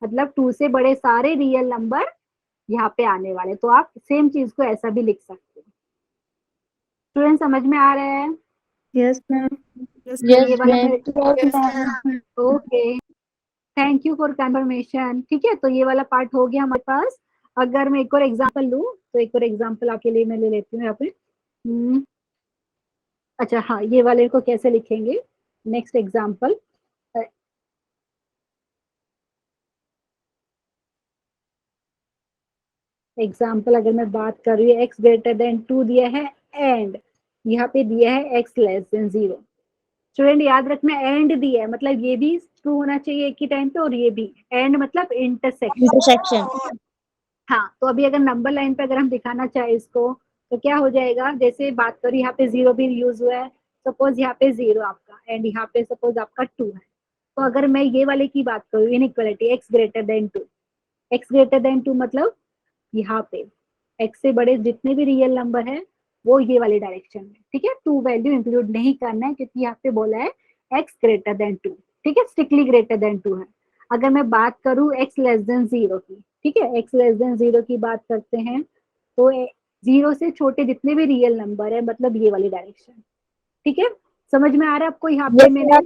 [SPEAKER 2] मतलब 2 से बड़े सारे रियल नंबर यहाँ पे आने वाले। तो आप सेम चीज को ऐसा भी लिख सकते हो। स्टूडेंट समझ में आ रहा है?
[SPEAKER 5] Yes, ma'am.
[SPEAKER 1] Yes,
[SPEAKER 2] ये वाला
[SPEAKER 1] ma'am.
[SPEAKER 2] मैं okay, thank you for confirmation. ठीक है, तो ये वाला पार्ट हो गया हमारे पास। अगर मैं एक और एग्जांपल लूं तो एक और एग्जांपल आपके लिए मैं ले लेती हूँ यहाँ पे। अच्छा हाँ, ये वाले को कैसे लिखेंगे, नेक्स्ट एग्जांपल। एग्जाम्पल अगर मैं बात कर रही हूँ, x ग्रेटर देन 2 दिया है, एंड यहाँ पे दिया है x लेस देन 0। स्टूडेंट याद रखना, एंड दिया है मतलब ये भी ट्रू होना चाहिए एक ही टाइम पे, और ये भी। एंड मतलब इंटरसेक्शन।
[SPEAKER 1] Intersection.
[SPEAKER 2] हाँ, तो अभी अगर नंबर लाइन पे अगर हम दिखाना चाहे इसको, तो क्या हो जाएगा, जैसे बात करूँ यहाँ पे 0 भी यूज हुआ है, सपोज यहाँ पे 0 आपका, एंड यहाँ पे सपोज आपका 2 है। तो अगर मैं ये वाले की बात करूँ, inequality x greater than 2, x greater than 2 मतलब यहाँ पे x से बड़े जितने भी रियल नंबर है वो ये वाली डायरेक्शन में। ठीक है, 2 वैल्यू इंक्लूड नहीं करना है, क्योंकि यहाँ पे बोला है x ग्रेटर देन 2। ठीक है, स्ट्रिक्टली ग्रेटर देन 2 है। अगर मैं बात करूँ x लेस देन 0 की, ठीक है, x लेस देन 0 की बात करते हैं, तो 0 से छोटे जितने भी रियल नंबर है, मतलब ये वाली डायरेक्शन। ठीक है, समझ में आ रहा है आपको? यहाँ पे
[SPEAKER 1] Yes,
[SPEAKER 2] मैंने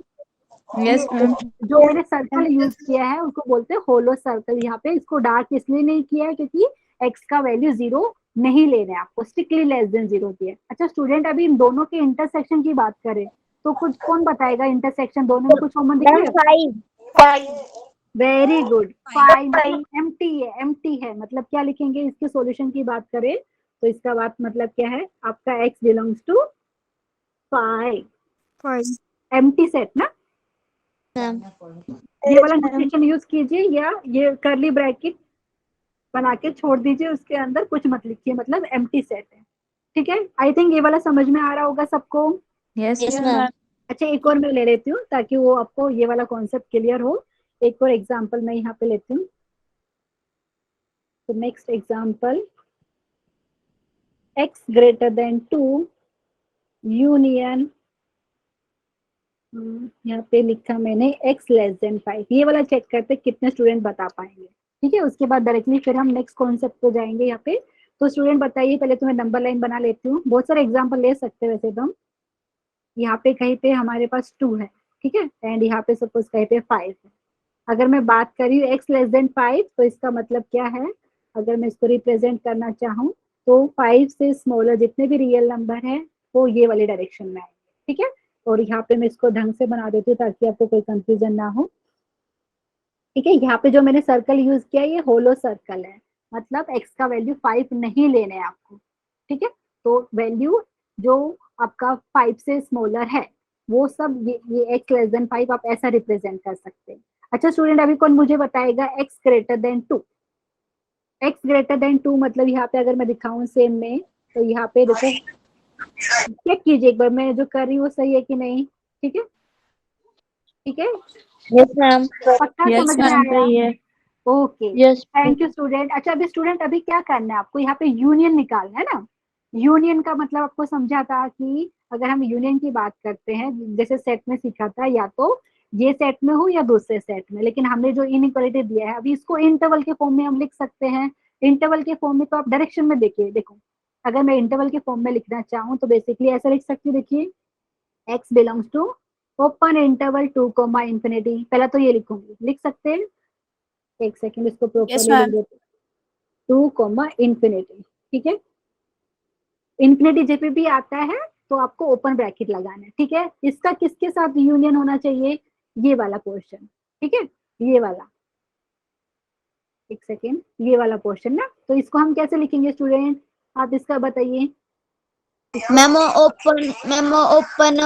[SPEAKER 5] Yes, ma'am.
[SPEAKER 2] जो मैंने सर्कल यूज किया है उसको बोलते हैं होलो सर्कल। यहाँ पे इसको डार्क इसलिए नहीं किया है क्योंकि x का वैल्यू 0 नहीं लेना है आपको, स्ट्रिक्टली लेस देन 0 दिया है। अच्छा स्टूडेंट, अभी इन दोनों के इंटरसेक्शन की बात करें तो कुछ कौन बताएगा इंटरसेक्शन दोनों में कुछ कॉमन दिख
[SPEAKER 1] ma'am.
[SPEAKER 2] रहा है?
[SPEAKER 1] 5.
[SPEAKER 2] वेरी गुड, 5 मतलब एम्प्टी है, एम्प्टी है मतलब क्या लिखेंगे इसके सॉल्यूशन की बात करें तो इसका बात मतलब क्या है, आपका x belongs to 5,
[SPEAKER 5] 5.
[SPEAKER 2] Empty set ना।
[SPEAKER 1] Ma'am.
[SPEAKER 2] ये वाला नोटेशन यूज कीजिए, या ये करली ब्रैकेट बना के छोड़ दीजिए, उसके अंदर कुछ मत लिखिए, मतलब एम्प्टी सेट है। ठीक है, आई थिंक ये वाला समझ में आ रहा होगा सबको।
[SPEAKER 5] Yes,
[SPEAKER 1] Yes,
[SPEAKER 5] ma'am.
[SPEAKER 1] ma'am.
[SPEAKER 2] अच्छा एक और मैं ले लेती हूँ ताकि वो आपको ये वाला कॉन्सेप्ट क्लियर हो। एक और एग्जांपल मैं यहाँ पे लेती हूँ। तो next example, x greater than 2 union, यहाँ पे लिखा मैंने x लेस देन 5। ये वाला चेक करते कितने स्टूडेंट बता पाएंगे। ठीक है, उसके बाद डायरेक्टली फिर हम नेक्स्ट कॉन्सेप्ट पे जाएंगे यहाँ पे। तो स्टूडेंट बताइए, पहले तो मैं नंबर लाइन बना लेती हूँ, बहुत सारे एग्जांपल ले सकते हैं वैसे तो हम। यहाँ पे कहीं पे हमारे पास 2 है, ठीक है, एंड यहाँ पे सपोज कहते हैं 5 है। अगर मैं बात करी x लेस देन 5 तो इसका मतलब क्या है, अगर मैं इसको रिप्रेजेंट करना चाहूँ तो 5 से स्मॉलर जितने भी रियल नंबर है वो ये वाले डायरेक्शन में आएंगे, ठीक है। और यहाँ पे मैं इसको ढंग से बना देती हूँ ताकि आपको कोई कंफ्यूजन ना हो, ठीक है। यहाँ पे जो मैंने सर्कल यूज किया ये होलो सर्कल है, मतलब x का वैल्यू 5 नहीं लेना है आपको, ठीक है। तो वैल्यू जो आपका 5 से स्मॉलर है वो सब ये x लेस देन 5 आप ऐसा रिप्रेजेंट कर सकते हैं। अच्छा स्टूडेंट, अभी कौन मुझे बताएगा x greater than 2? x greater than 2 मतलब यहाँ पे अगर मैं दिखाऊं सेम में, तो यहाँ पे देखो, चेक कीजिए एक बार मैं जो कर रही हूँ वो सही है कि नहीं, ठीक है, ठीक है,
[SPEAKER 1] यस मैम।
[SPEAKER 2] पक्का
[SPEAKER 5] Yes,
[SPEAKER 2] समझ में
[SPEAKER 5] ma'am.
[SPEAKER 2] आया?
[SPEAKER 5] सही है.
[SPEAKER 2] Okay,
[SPEAKER 1] yes
[SPEAKER 2] thank you student. अच्छा अभी स्टूडेंट अभी क्या करना है आपको, यहाँ पे यूनियन निकालना है ना। यूनियन का मतलब आपको समझा था कि अगर हम यूनियन की बात करते हैं, जैसे सेट में सीखा था, या तो ये सेट में हो या दूसरे सेट में, लेकिन हमने जो इनइक्वालिटी दिया है अभी इसको इंटरवल के फॉर्म में हम लिख सकते हैं। इंटरवल के फॉर्म में तो आप डायरेक्शन में देखिए, देखो अगर मैं इंटरवल के फॉर्म में लिखना चाहूँ तो बेसिकली ऐसा लिख सकती हूँ, देखिए x belongs to open interval 2 comma infinity, पहला तो ये लिखूंगी, लिख सकते हैं, एक सेकंड इसको
[SPEAKER 5] Yes,
[SPEAKER 2] प्रॉपर्ली लिख
[SPEAKER 5] ma'am.
[SPEAKER 2] देते, 2 कोमा इंफिनिटी, ठीक है। इंफिनिटी जब भी आता है तो आपको ओपन ब्रैकेट लगाना है, ठीक है। इसका किसके साथ यूनियन होना चाहिए, ये वाला पोर्शन, ठीक है, ये वाला, एक सेकेंड, ये वाला पोर्शन ना, तो इसको हम कैसे लिखेंगे स्टूडेंट, आप इसका बताइए।
[SPEAKER 1] Ma'am open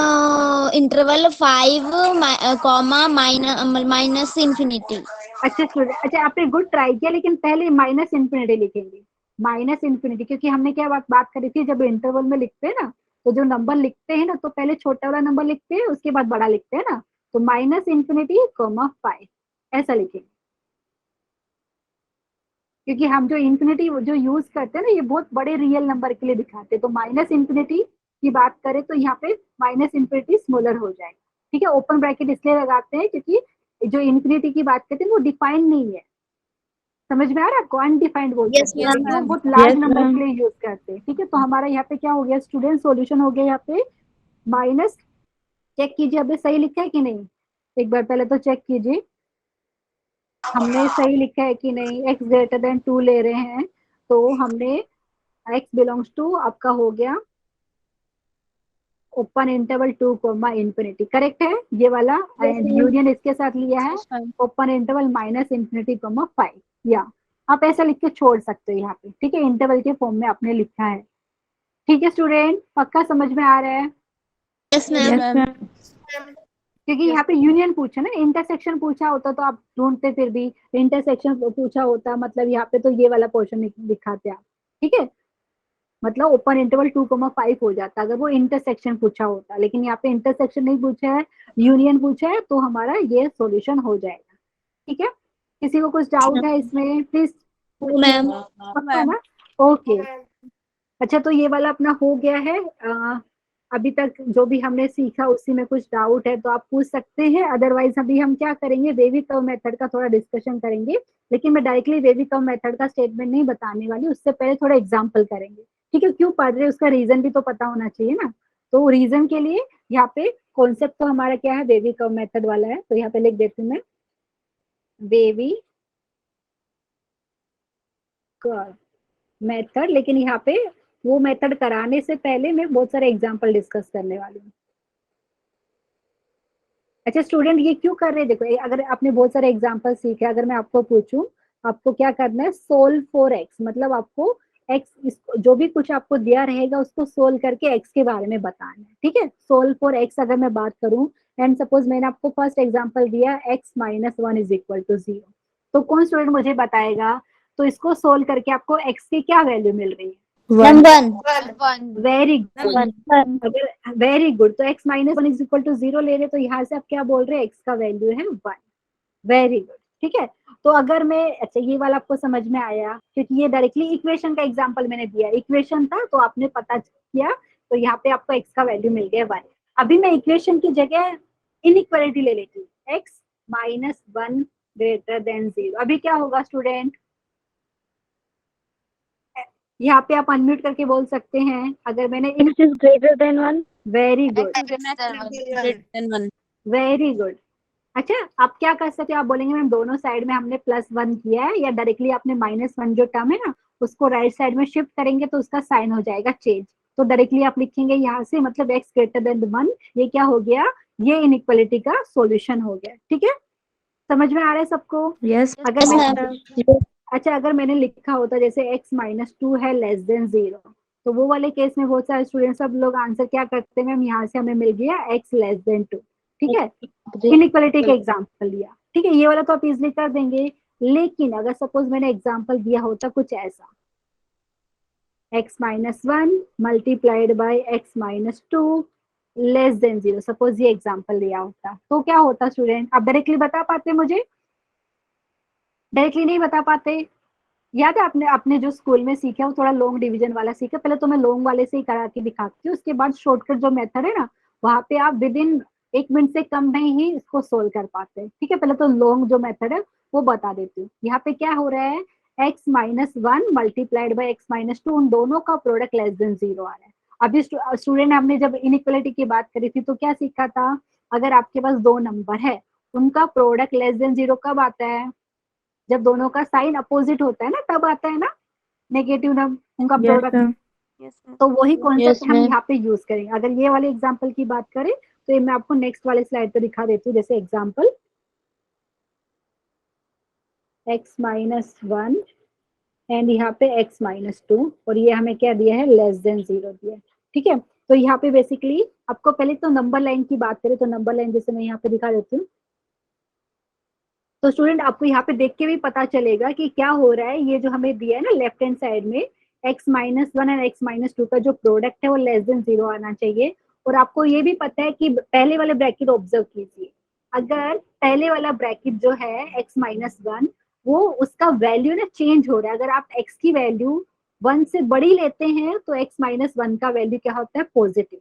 [SPEAKER 1] interval 5 comma minus infinity.
[SPEAKER 2] अच्छा स्टूडेंट, अच्छा आपने गुड ट्राई किया, लेकिन पहले माइनस इंफिनिटी लिखेंगे, माइनस इंफिनिटी, क्योंकि हमने क्या बात करी थी, जब इंटरवल में लिखते हैं ना तो जो नंबर लिखते हैं ना तो पहले छोटा वाला नंबर लिखते हैं उसके बाद बड़ा लिखते हैं ना, तो माइनस इंफिनिटी कॉमा 5 ऐसा लिखेंगे, क्योंकि हम जो इंफिनिटी जो यूज करते हैं ना ये बहुत बड़े रियल नंबर के लिए दिखाते हैं, तो माइनस इंफिनिटी की बात करें तो यहाँ पे माइनस इंफिनिटी स्मॉलर हो जाएगा, ठीक है। ओपन ब्रैकेट इसलिए लगाते हैं क्योंकि जो इंफिनिटी की बात करते हैं वो डिफाइंड नहीं है, समझ में आ रहा है आपको, अनडिफाइंड बोल
[SPEAKER 1] Yes,
[SPEAKER 2] सकते हैं,
[SPEAKER 1] ma'am.
[SPEAKER 2] लेकिन वो बहुत लार्ज
[SPEAKER 5] Yes,
[SPEAKER 2] नंबर के
[SPEAKER 5] ma'am.
[SPEAKER 2] लिए यूज करते हैं, ठीक है। तो हमारा यहाँ पे क्या हो गया स्टूडेंट, सॉल्यूशन हो गया यहाँ पे माइनस, चेक कीजिए अभी सही लिखा है कि नहीं, एक बार पहले तो चेक कीजिए हमने सही लिखा है कि नहीं। x ग्रेटर देन 2 ले रहे हैं तो हमने x बिलोंग्स टू आपका हो गया open interval 2 comma infinity, correct है ये वाला, एंड यूनियन इसके साथ लिया है
[SPEAKER 5] Yes, ma'am.
[SPEAKER 2] Open interval minus infinity comma 5, या आप ऐसा लिख के छोड़ सकते हो यहाँ पे, ठीक है, इंटरवल के फॉर्म में आपने लिखा है, ठीक है स्टूडेंट, पक्का समझ में आ रहा है।
[SPEAKER 1] Yes
[SPEAKER 5] Yes,
[SPEAKER 1] ma'am.
[SPEAKER 5] ma'am.
[SPEAKER 2] क्योंकि यहाँ पे यूनियन पूछा ना, इंटरसेक्शन पूछा होता तो आप ढूंढते, फिर भी इंटरसेक्शन पूछा होता मतलब यहाँ पे तो ये वाला पोर्शन दिखाते आप, ठीक है, मतलब ओपन इंटरवल 2,5 हो जाता अगर वो इंटरसेक्शन पूछा होता, लेकिन यहाँ पे इंटरसेक्शन नहीं पूछा है, यूनियन पूछा है, तो हमारा ये सॉल्यूशन हो जाएगा, ठीक है। किसी को कुछ डाउट है इसमें प्लीज पूछिए,
[SPEAKER 1] मैम।
[SPEAKER 2] पक्का ना, ओके। अच्छा तो ये वाला अपना हो गया है, अभी तक जो भी हमने सीखा उसी में कुछ डाउट है तो आप पूछ सकते हैं, अदरवाइज अभी हम क्या करेंगे, वेवी कर्व मेथड का थोड़ा डिस्कशन करेंगे, लेकिन मैं डायरेक्टली वेवी कर्व मेथड का स्टेटमेंट नहीं बताने वाली, उससे पहले थोड़ा एग्जाम्पल करेंगे, ठीक है। क्यों पढ़ रहे हैं उसका रीजन भी तो पता होना चाहिए ना, तो रीजन के लिए यहाँ पे कॉन्सेप्ट तो हमारा क्या है, वेवी कर्व मेथड वाला है, तो यहाँ पे लिख देती हूँ मैं वेवी कर्व मेथड, लेकिन यहाँ पे वो मेथड कराने से पहले मैं बहुत सारे एग्जाम्पल डिस्कस करने वाली हूँ। अच्छा स्टूडेंट ये क्यों कर रहे हैं, देखो अगर आपने बहुत सारे एग्जाम्पल सीखे, अगर मैं आपको पूछूं आपको क्या करना है, सोल्व फॉर एक्स, मतलब आपको एक्स जो भी कुछ आपको दिया रहेगा उसको सोल्व करके एक्स के बारे में बताना है, ठीक है। सोल्व फॉर एक्स अगर मैं बात करूं, एंड सपोज मैंने आपको फर्स्ट एग्जाम्पल दिया x minus 1 is equal to 0, तो कौन स्टूडेंट मुझे बताएगा तो इसको सोल्व करके आपको एक्स की क्या वैल्यू मिल रही है,
[SPEAKER 5] One.
[SPEAKER 2] वेरी गुड, अगर वेरी गुड, तो x minus 1 is equal to 0 ले रहे तो यहाँ से आप क्या बोल रहे हैं, x का वैल्यू है 1, वेरी गुड, ठीक है। तो अगर मैं, अच्छा ये वाला आपको समझ में आया, क्योंकि ये डायरेक्टली इक्वेशन का एग्जांपल मैंने दिया, इक्वेशन था तो आपने पता किया, तो यहाँ पे आपको x का वैल्यू मिल गया 1। अभी मैं इक्वेशन की जगह इनइक्वालिटी ले लेती हूँ, x माइनस 1 ग्रेटर देन 0, अभी क्या होगा स्टूडेंट, यहाँ पे आप अनम्यूट करके बोल सकते हैं, अगर मैंने
[SPEAKER 3] X is greater than 1.
[SPEAKER 2] Very good,
[SPEAKER 1] Greater than 1.
[SPEAKER 2] Very good. अच्छा, आप क्या कर सकते हो, आप बोलेंगे मैम दोनों साइड में हमने +1 किया है, या डायरेक्टली आपने -1 जो टर्म है ना उसको राइट साइड में शिफ्ट करेंगे तो उसका साइन हो जाएगा चेंज। तो डायरेक्टली आप लिखेंगे यहाँ से, मतलब x ग्रेटर देन 1, ये क्या हो गया, ये इनइक्वालिटी का सॉल्यूशन हो गया। ठीक है, समझ में आ रहा है सबको?
[SPEAKER 5] Yes.
[SPEAKER 2] अगर
[SPEAKER 1] Yes,
[SPEAKER 2] मैं
[SPEAKER 1] ma'am.
[SPEAKER 2] अच्छा, अगर मैंने लिखा होता जैसे x-2 है लेस देन 0, तो वो वाले केस में बहुत सारे स्टूडेंट सब लोग आंसर क्या करते हैं मैम, यहाँ से हमें मिल गया x लेस देन 2। ठीक है, इनइक्वालिटी का एग्जांपल लिया। ठीक है, ये वाला तो आप इजिली कर देंगे। लेकिन अगर सपोज मैंने एग्जांपल दिया होता कुछ ऐसा, x-1 multiplied by x-2 less than 0, suppose ये एग्जांपल दिया होता तो क्या होता स्टूडेंट, आप डायरेक्टली बता पाते मुझे? डायरेक्टली नहीं बता पाते। याद है आपने अपने जो स्कूल में सीखा वो थोड़ा लॉन्ग डिवीजन वाला सीखा, पहले तो मैं लॉन्ग वाले से ही करा के दिखाती हूँ, उसके बाद शॉर्टकट जो मेथड है ना वहां पे आप विद इन 1 मिनट से कम में ही इसको सोल्व कर पाते हैं। ठीक है, पहले तो लॉन्ग जो मेथड है वो बता देती हूँ। यहाँ पे क्या हो रहा है, x-1 मल्टीप्लाइड बाय x-2, उन दोनों का प्रोडक्ट लेस देन 0 आ रहा है। अभी स्टूडेंट हमने जब इनइक्वालिटी की बात करी थी तो क्या सीखा था, अगर आपके पास दो नंबर है उनका प्रोडक्ट लेस देन 0 कब आता है, जब दोनों का साइन अपोजिट होता है ना, तब आता है ना नेगेटिव नंबर उनका
[SPEAKER 5] Yes,
[SPEAKER 2] प्रोडक्ट।
[SPEAKER 5] ma'am.
[SPEAKER 2] तो वही कॉन्सेप्ट
[SPEAKER 1] Yes,
[SPEAKER 2] हम
[SPEAKER 1] ma'am.
[SPEAKER 2] यहाँ पे यूज करेंगे। अगर ये वाले एग्जांपल की बात करें तो ये मैं आपको नेक्स्ट वाले स्लाइड पे दिखा देती हूँ। जैसे एग्जांपल x-1 एंड यहाँ पे x-2, और ये हमें क्या दिया है, लेस देन 0 दिया है। ठीक है, तो यहाँ पे बेसिकली आपको पहले तो नंबर लाइन की बात करें तो नंबर लाइन जैसे मैं यहाँ पे दिखा देती हूँ, तो स्टूडेंट आपको यहाँ पे देख के भी पता चलेगा कि क्या हो रहा है। ये जो हमें दिया है ना लेफ्ट हैंड साइड में, x-1 एंड x-2 का जो प्रोडक्ट है वो लेस देन 0 आना चाहिए। और आपको ये भी पता है कि पहले वाले ब्रैकेट ऑब्जर्व कीजिए, अगर पहले वाला ब्रैकेट जो है x-1 वो उसका वैल्यू ना चेंज हो रहा है। अगर आप x की वैल्यू 1 से बड़ी लेते हैं तो x-1 का वैल्यू क्या होता है, पॉजिटिव।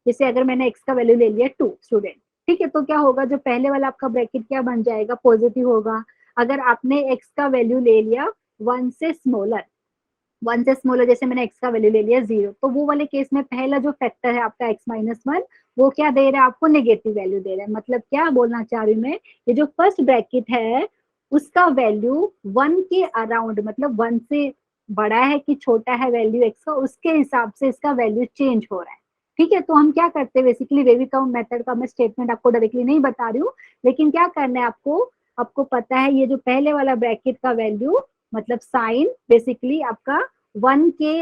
[SPEAKER 2] जैसे अगर मैंने x का वैल्यू ले लिया 2 स्टूडेंट, ठीक है, तो क्या होगा, जो पहले वाला आपका ब्रैकेट क्या बन जाएगा, पॉजिटिव होगा। अगर आपने x का वैल्यू ले लिया 1 से स्मॉलर, 1 से स्मॉलर जैसे मैंने x का वैल्यू ले लिया 0, तो वो वाले केस में पहला जो फैक्टर है आपका x-1 वो क्या दे रहा है आपको, नेगेटिव वैल्यू दे रहा है। मतलब क्या बोलना चाह रही हूँ मैं, ये जो फर्स्ट ब्रैकेट है उसका वैल्यू 1 के अराउंड, मतलब 1 से बड़ा है कि छोटा है वैल्यू x का, उसके हिसाब से इसका वैल्यू चेंज हो रहा है। ठीक है, तो हम क्या करते हैं बेसिकली, वेवी काउंट मेथड का मैं स्टेटमेंट आपको डायरेक्टली नहीं बता रही हूँ, लेकिन क्या करना है आपको, आपको पता है ये जो पहले वाला ब्रैकेट का वैल्यू मतलब साइन बेसिकली आपका 1 के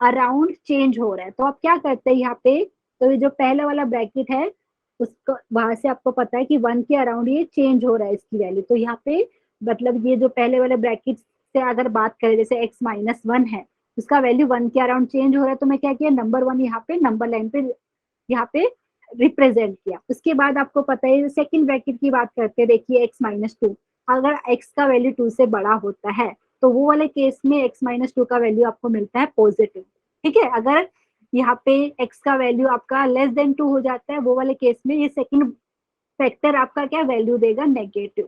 [SPEAKER 2] अराउंड चेंज हो रहा है। तो आप क्या करते हैं यहाँ पे, तो ये जो पहले वाला ब्रैकेट है उसको वहां से आपको पता है कि 1 के अराउंड ये चेंज हो रहा है इसकी वैल्यू। तो यहाँ पे मतलब ये जो पहले वाले ब्रैकेट से अगर बात करें, जैसे x-1 है उसका वैल्यू 1 के अराउंड चेंज हो रहा है, तो मैं क्या किया, नंबर 1 यहाँ पे नंबर लाइन पे यहाँ पे रिप्रेजेंट किया। उसके बाद आपको पता है सेकंड ब्रैकेट की बात करते हैं, देखिए x-2, अगर x का वैल्यू 2 से बड़ा होता है तो वो वाले केस में x-2 का वैल्यू आपको मिलता है पॉजिटिव। ठीक है, अगर यहाँ पे x का वैल्यू आपका लेस देन 2 हो जाता है वो वाले केस में ये सेकंड फैक्टर आपका क्या वैल्यू देगा, नेगेटिव।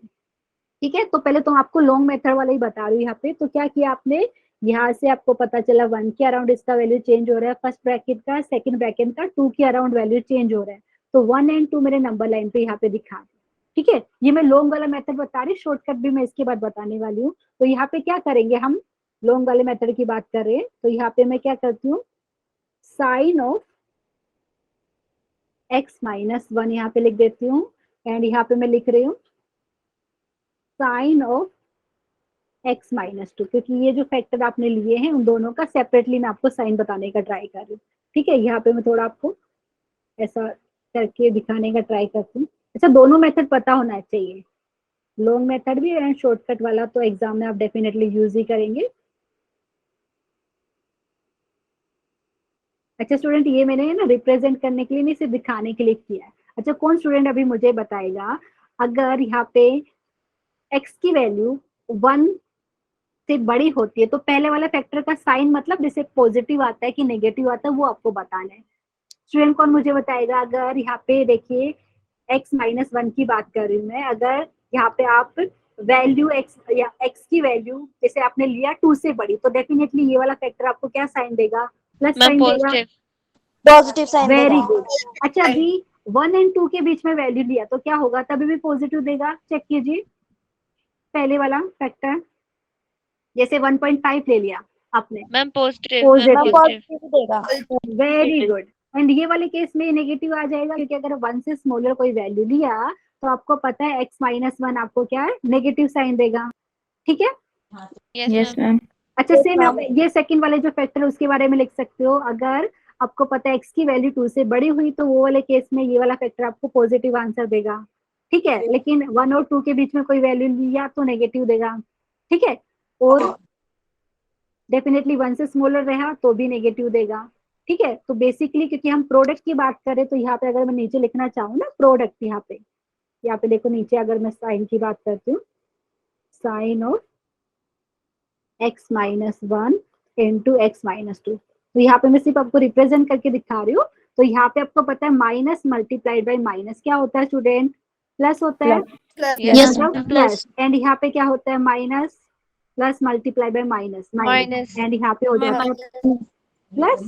[SPEAKER 2] ठीक है, तो पहले तो आपको लॉन्ग मेथड वाला ही बता रही हूँ यहाँ पे। तो क्या किया आपने, यहाँ से आपको पता चला 1 के अराउंड इसका वैल्यू चेंज हो रहा है फर्स्ट ब्रैकेट का, सेकंड ब्रैकेट का 2 के अराउंड वैल्यू चेंज हो रहा है, तो 1 एंड 2 मेरे नंबर लाइन पे यहाँ पे दिखा दिया। ठीक है, ये मैं लॉन्ग वाला मेथड बता रही, शॉर्टकट भी मैं इसके बाद बताने वाली हूँ। तो यहाँ पे क्या करेंगे, हम लॉन्ग वाले मेथड की बात कर रहे हैं, तो यहाँ पे मैं क्या करती हूँ, साइन ऑफ x-1 यहाँ पे लिख देती हूँ, एंड यहाँ पे मैं लिख रही हूँ साइन ऑफ x-2, क्योंकि ये जो फैक्टर आपने लिए हैं उन दोनों का सेपरेटली मैं आपको साइन बताने का ट्राई कर रही हूँ। ठीक है, यहाँ पे मैं थोड़ा आपको ऐसा करके दिखाने का ट्राई करती हूँ। अच्छा, दोनों मेथड पता होना चाहिए, लॉन्ग मेथड भी एंड शॉर्टकट वाला, तो एग्जाम में आप डेफिनेटली यूज ही करेंगे। अच्छा स्टूडेंट, ये मैंने ना रिप्रेजेंट करने के लिए नहीं, सिर्फ दिखाने के लिए किया है। अच्छा, कौन स्टूडेंट अभी मुझे बताएगा, अगर यहाँ पे x की वैल्यू 1 से बड़ी होती है तो पहले वाला फैक्टर का साइन मतलब जैसे पॉजिटिव आता है कि नेगेटिव आता है वो आपको बताना है। स्टूडेंट कौन मुझे बताएगा, अगर यहाँ पे देखिए x-1 की बात कर रही हूँ मैं, अगर यहाँ पे आप वैल्यू x या x की वैल्यू जैसे आपने लिया 2 से बड़ी, तो डेफिनेटली ये वाला फैक्टर आपको क्या साइन देगा, प्लस
[SPEAKER 4] मैं
[SPEAKER 2] साइन देगा।
[SPEAKER 4] पॉजिटिव
[SPEAKER 1] पॉजिटिव साइन
[SPEAKER 2] वेरी
[SPEAKER 1] देगा।
[SPEAKER 2] गुड। अच्छा, अभी 1 एंड 2 के बीच में वैल्यू लिया तो क्या होगा, तभी भी पॉजिटिव देगा। चेक कीजिए पहले वाला फैक्टर, जैसे 1.5 ले लिया आपने,
[SPEAKER 4] ma'am positive
[SPEAKER 2] Positive.
[SPEAKER 1] Ma'am
[SPEAKER 4] positive
[SPEAKER 1] positive देगा।
[SPEAKER 2] Very good. एंड ये वाले केस में नेगेटिव आ जाएगा, क्योंकि अगर 1 से स्मॉलर कोई वैल्यू लिया तो आपको पता है x-1 आपको क्या है, नेगेटिव साइन देगा। ठीक है,
[SPEAKER 5] Yes, ma'am.
[SPEAKER 2] अच्छा
[SPEAKER 1] Yes,
[SPEAKER 2] सेम
[SPEAKER 1] ma'am.
[SPEAKER 2] ये सेकंड वाले जो फैक्टर है उसके बारे में लिख सकते हो। अगर आपको पता है x की वैल्यू 2 से बड़ी हुई तो वो वाले केस में ये वाला फैक्टर आपको पॉजिटिव आंसर देगा। ठीक है, लेकिन 1 और 2 के बीच में कोई वैल्यू लिया तो नेगेटिव देगा। ठीक है, और डेफिनेटली 1 से स्मॉलर रहा तो भी नेगेटिव देगा। ठीक है, तो बेसिकली क्योंकि हम प्रोडक्ट की बात करें तो यहाँ पे अगर मैं नीचे लिखना चाहूँ ना प्रोडक्ट, यहाँ पे देखो नीचे अगर मैं साइन की बात करती हूँ, sign of x-1 into x-2, तो यहाँ पे मैं सिर्फ आपको रिप्रेजेंट करके दिखा रही हूँ। तो यहाँ पे आपको पता है माइनस मल्टीप्लाइड बाई माइनस क्या होता है स्टूडेंट, प्लस होता है।
[SPEAKER 1] Yes,
[SPEAKER 2] मतलब प्लस, एंड यहाँ पे क्या होता है minus, plus multiply by minus,
[SPEAKER 4] minus
[SPEAKER 2] and यहाँ पे हो जाता है प्लस।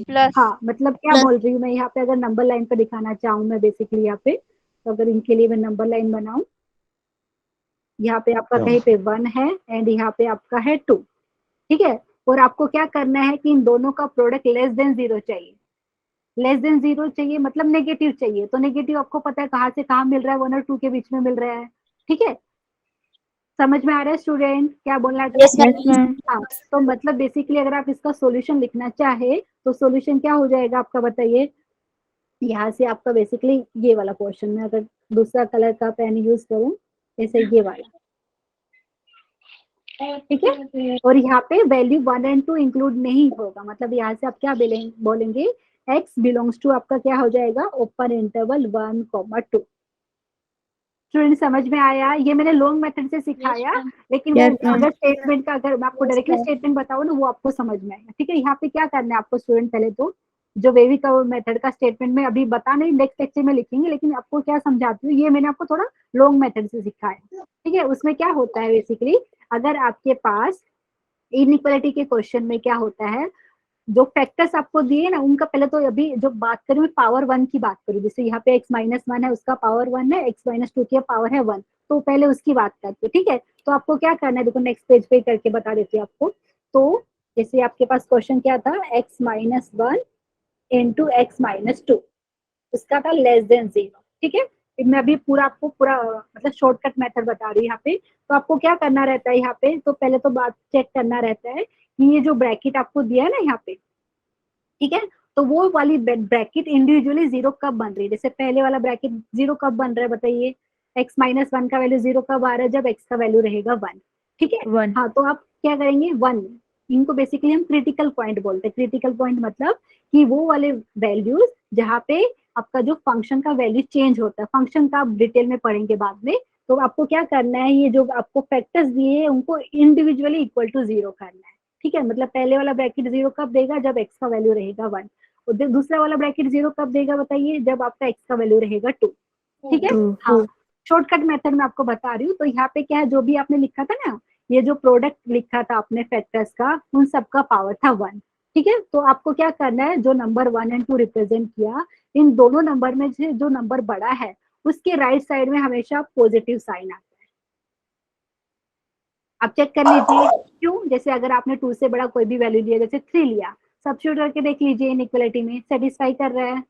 [SPEAKER 4] प्लस
[SPEAKER 2] हाँ, मतलब क्या
[SPEAKER 1] Plus.
[SPEAKER 2] बोल रही हूँ मैं, यहाँ पे अगर नंबर लाइन पे दिखाना चाहूँ मैं बेसिकली यहाँ पे, तो अगर इनके लिए मैं नंबर लाइन बनाऊं, यहाँ पे आपका कहीं पे 1 है एंड यहाँ पे आपका है 2। ठीक है, और आपको क्या करना है कि इन दोनों का प्रोडक्ट लेस देन 0 चाहिए। लेस देन 0 चाहिए मतलब नेगेटिव चाहिए, तो नेगेटिव आपको पता है कहाँ से कहाँ मिल रहा है, 1 और 2 के बीच में मिल रहा है। ठीक है, समझ में आ रहा है स्टूडेंट क्या बोलना
[SPEAKER 1] Yes,
[SPEAKER 2] चाहते हैं?
[SPEAKER 5] Yes, ma'am.
[SPEAKER 2] हाँ, तो मतलब बेसिकली अगर आप इसका सॉल्यूशन लिखना चाहे तो सॉल्यूशन क्या हो जाएगा आपका, बताइए। यहाँ से आपका बेसिकली ये वाला पोर्शन में अगर दूसरा कलर का पेन यूज करूं, जैसे ये वाला, ठीक है, और यहाँ पे वैल्यू 1 एंड 2 इंक्लूड नहीं होगा, मतलब यहाँ से आप क्या बोलेंगे, x बिलोंग्स टू आपका क्या हो जाएगा, ओपन इंटरवल 1, 2। स्टूडेंट समझ में आया? ये मैंने लॉन्ग मेथड से सिखाया, लेकिन
[SPEAKER 5] Yes,
[SPEAKER 2] वो
[SPEAKER 5] ma'am.
[SPEAKER 2] अगर स्टेटमेंट का अगर मैं आपको डायरेक्टली स्टेटमेंट बताऊँ ना वो आपको समझ में आएगा। ठीक है, यहाँ पे क्या करना है आपको स्टूडेंट, पहले तो जो वेवी का मेथड का स्टेटमेंट में अभी बता नहीं, नेक्स्ट लेक्चर में लिखेंगे, लेकिन आपको क्या समझाती हूँ, ये मैंने आपको थोड़ा लॉन्ग मेथड से सिखाया। ठीक है, उसमें क्या होता है बेसिकली, अगर आपके पास इनइक्वालिटी के क्वेश्चन में क्या होता है, जो फैक्टर्स आपको दिए ना उनका पहले तो अभी जो बात करूँ मैं पावर 1 की बात करूँ, जैसे यहाँ पे x-1 है उसका पावर 1 है, x-2 की पावर है 1, तो पहले उसकी बात करते हैं। ठीक है, तो आपको क्या करना है, देखो नेक्स्ट पेज पे करके बता देती हूँ आपको। तो जैसे आपके पास क्वेश्चन क्या था, x-1 इंटू x-2, उसका था लेस देन 0। ठीक है, मैं अभी पूरा आपको पूरा मतलब शॉर्टकट मेथड बता रही हूँ यहाँ पे। तो आपको क्या करना रहता है यहाँ पे, तो पहले तो बात चेक करना रहता है कि ये जो ब्रैकेट आपको दिया है ना यहाँ पे, ठीक है, तो वो वाली ब्रैकेट इंडिविजुअली 0 कब बन रही है, जैसे पहले वाला ब्रैकेट 0 कब बन रहा है बताइए, x-1 का वैल्यू 0 कब आ रहा है, जब x का वैल्यू रहेगा 1। ठीक है,
[SPEAKER 5] 1.
[SPEAKER 2] हाँ, तो आप क्या करेंगे 1, इनको बेसिकली हम क्रिटिकल पॉइंट बोलते हैं। क्रिटिकल पॉइंट मतलब कि वो वाले वैल्यूज जहाँ पे आपका जो फंक्शन का वैल्यू चेंज होता है, फंक्शन का आप डिटेल में पढ़ेंगे बाद में। तो आपको क्या करना है, ये जो आपको फैक्टर्स दिए हैं उनको इंडिविजुअली इक्वल टू 0 करना है। ठीक है, मतलब पहले वाला ब्रैकेट 0 कब देगा, जब x का वैल्यू रहेगा 1, और दूसरा वाला ब्रैकेट 0 कब देगा बताइए, जब आपका x का वैल्यू रहेगा 2। ठीक है,
[SPEAKER 5] 2.
[SPEAKER 2] हाँ, शॉर्टकट मेथड में आपको बता रही हूँ। तो यहाँ पे क्या है, जो भी आपने लिखा था ना, ये जो प्रोडक्ट लिखा था आपने फैक्टर्स का, उन सबका पावर था 1। ठीक है, तो आपको क्या करना है, जो नंबर 1 एंड 2 रिप्रेजेंट किया, इन दोनों नंबर में से जो नंबर बड़ा है उसके राइट साइड में हमेशा पॉजिटिव साइन आता है। आप चेक कर लीजिए क्यों, जैसे अगर आपने 2 से बड़ा कोई भी वैल्यू लिया, जैसे 3 लिया, सब्स्टिट्यूट करके देख लीजिए इनइक्वालिटी में, सेटिस्फाई कर रहा है,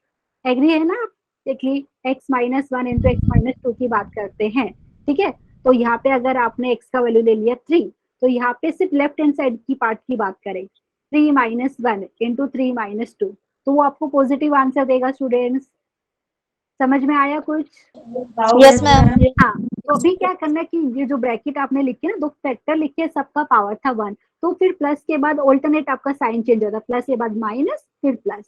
[SPEAKER 2] एग्री है ना आप? देखिए x-1 इंटू x-2 की बात करते हैं। ठीक है, तो यहाँ पे अगर आपने x का वैल्यू ले लिया 3, तो यहाँ पे सिर्फ लेफ्ट हैंड साइड की पार्ट की बात करें, 3-1 इंटू 3-2, तो वो आपको पॉजिटिव आंसर देगा। स्टूडेंट्स समझ में आया कुछ?
[SPEAKER 1] Yes, ma'am.
[SPEAKER 2] हाँ, तो अभी क्या करना है कि ये जो ब्रैकेट आपने लिखे ना, दो फैक्टर लिखे, सबका पावर था 1, तो फिर प्लस के बाद ऑल्टरनेट आपका साइन चेंज होता है, प्लस के बाद माइनस फिर प्लस,